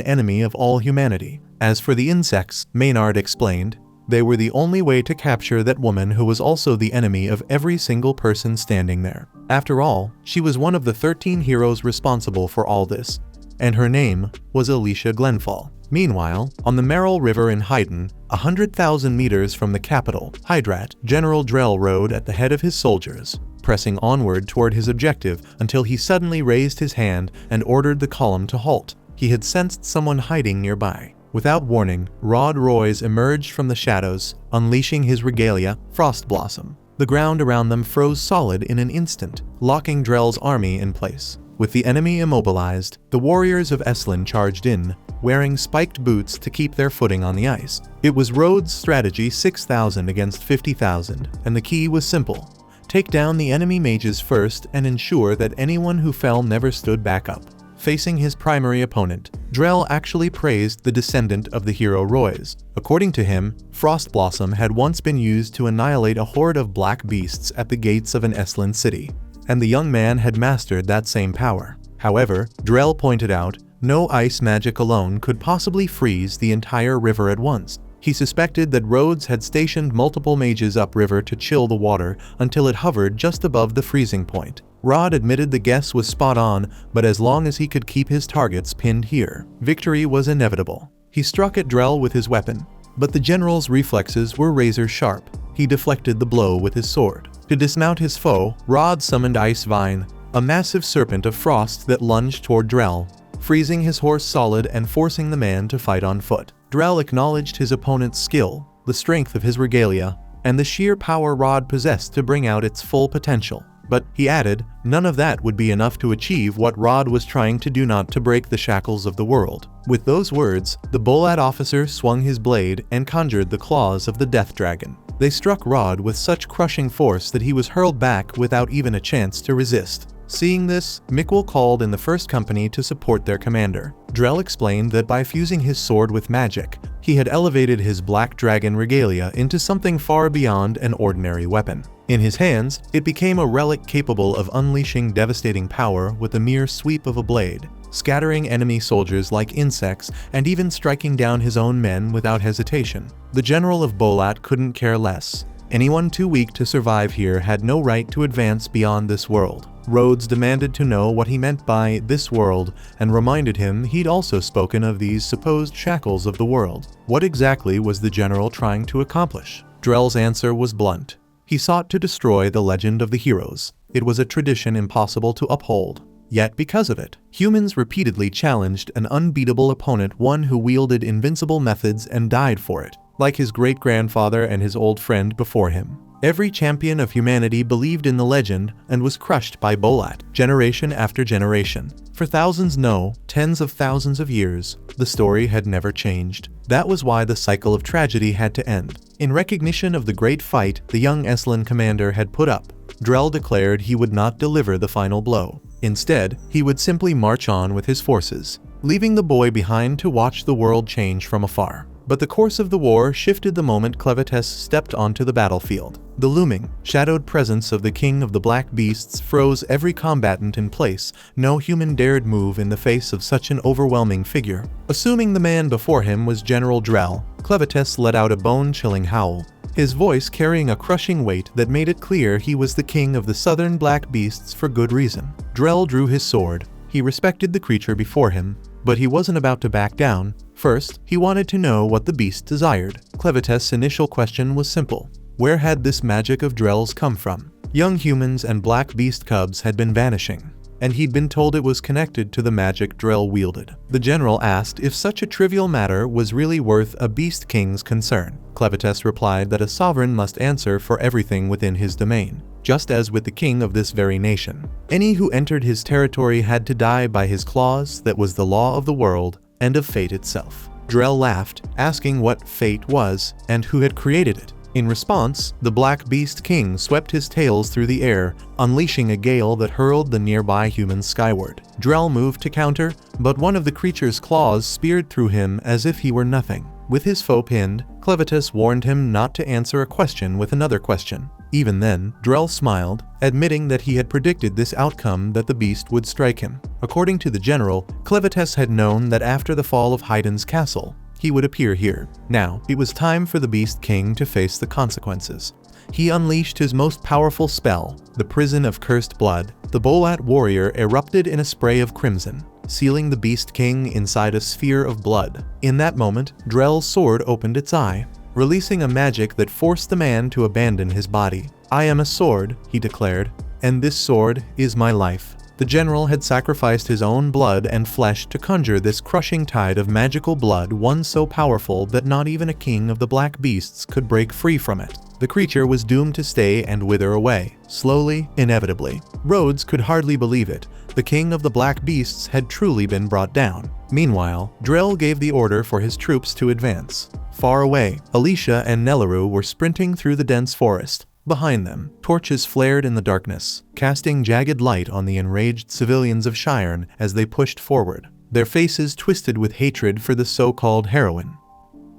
enemy of all humanity. As for the insects, Maynard explained, they were the only way to capture that woman who was also the enemy of every single person standing there. After all, she was one of the 13 heroes responsible for all this, and her name was Alicia Glenfall. Meanwhile, on the Merrill River in Haydn, 100,000 meters from the capital, Hydrat, General Drell rode at the head of his soldiers, pressing onward toward his objective until he suddenly raised his hand and ordered the column to halt. He had sensed someone hiding nearby. Without warning, Rod Royce emerged from the shadows, unleashing his regalia, Frost Blossom. The ground around them froze solid in an instant, locking Drell's army in place. With the enemy immobilized, the warriors of Eslan charged in, wearing spiked boots to keep their footing on the ice. It was Rhodes' strategy, 6,000 against 50,000, and the key was simple. Take down the enemy mages first and ensure that anyone who fell never stood back up. Facing his primary opponent, Drell actually praised the descendant of the hero Royce. According to him, Frost Blossom had once been used to annihilate a horde of black beasts at the gates of an Eslan city. and the young man had mastered that same power. However, Drell pointed out, no ice magic alone could possibly freeze the entire river at once. He suspected that Rhodes had stationed multiple mages upriver to chill the water until it hovered just above the freezing point. Rod admitted the guess was spot on, but as long as he could keep his targets pinned here, victory was inevitable. He struck at Drell with his weapon, but the general's reflexes were razor sharp. He deflected the blow with his sword. To dismount his foe, Rod summoned Ice Vine, a massive serpent of frost that lunged toward Drell, freezing his horse solid and forcing the man to fight on foot. Drell acknowledged his opponent's skill, the strength of his regalia, and the sheer power Rod possessed to bring out its full potential. But, he added, none of that would be enough to achieve what Rod was trying to do, not to break the shackles of the world. With those words, the Bolat officer swung his blade and conjured the claws of the Death Dragon. They struck Rod with such crushing force that he was hurled back without even a chance to resist. Seeing this, Mikkel called in the first company to support their commander. Drell explained that by fusing his sword with magic, he had elevated his Black Dragon regalia into something far beyond an ordinary weapon. In his hands, it became a relic capable of unleashing devastating power with a mere sweep of a blade, scattering enemy soldiers like insects and even striking down his own men without hesitation. The general of Bolat couldn't care less. Anyone too weak to survive here had no right to advance beyond this world. Rhodes demanded to know what he meant by this world and reminded him he'd also spoken of these supposed shackles of the world. What exactly was the general trying to accomplish? Drell's answer was blunt. He sought to destroy the legend of the heroes. It was a tradition impossible to uphold. Yet because of it, humans repeatedly challenged an unbeatable opponent, one who wielded invincible methods and died for it, like his great-grandfather and his old friend before him. Every champion of humanity believed in the legend and was crushed by Bolat, generation after generation. For thousands, no, tens of thousands of years, the story had never changed. That was why the cycle of tragedy had to end. In recognition of the great fight the young Eslan commander had put up, Drell declared he would not deliver the final blow. Instead, he would simply march on with his forces, leaving the boy behind to watch the world change from afar. But the course of the war shifted the moment Clevites stepped onto the battlefield. The looming, shadowed presence of the king of the black beasts froze every combatant in place. No human dared move in the face of such an overwhelming figure. Assuming the man before him was General Drell, Clevites let out a bone-chilling howl, his voice carrying a crushing weight that made it clear he was the king of the southern black beasts for good reason. Drell drew his sword. He respected the creature before him, but he wasn't about to back down. First, he wanted to know what the beast desired. Clevites' initial question was simple. Where had this magic of Drell's come from? Young humans and black beast cubs had been vanishing, and he'd been told it was connected to the magic Drell wielded. The general asked if such a trivial matter was really worth a beast king's concern. Clevites replied that a sovereign must answer for everything within his domain, just as with the king of this very nation. Any who entered his territory had to die by his claws. That was the law of the world and of fate itself. Drell laughed, asking what fate was and who had created it. In response, the Black Beast King swept his tails through the air, unleashing a gale that hurled the nearby humans skyward. Drell moved to counter, but one of the creature's claws speared through him as if he were nothing. With his foe pinned, Clevites warned him not to answer a question with another question. Even then, Drell smiled, admitting that he had predicted this outcome, that the beast would strike him. According to the general, Clevites had known that after the fall of Haydn's castle, he would appear here. Now, it was time for the Beast King to face the consequences. He unleashed his most powerful spell, the Prison of Cursed Blood. The Bolat warrior erupted in a spray of crimson, sealing the Beast King inside a sphere of blood. In that moment, Drell's sword opened its eye, releasing a magic that forced the man to abandon his body. "I am a sword," he declared, "and this sword is my life." The general had sacrificed his own blood and flesh to conjure this crushing tide of magical blood, one so powerful that not even a king of the black beasts could break free from it. The creature was doomed to stay and wither away, slowly, inevitably. Rhodes could hardly believe it. The king of the black beasts had truly been brought down. Meanwhile, Drell gave the order for his troops to advance. Far away, Alicia and Nelaru were sprinting through the dense forest. Behind them, torches flared in the darkness, casting jagged light on the enraged civilians of Shirn as they pushed forward, their faces twisted with hatred for the so-called heroine.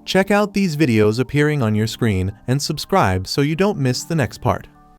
Check out these videos appearing on your screen and subscribe so you don't miss the next part.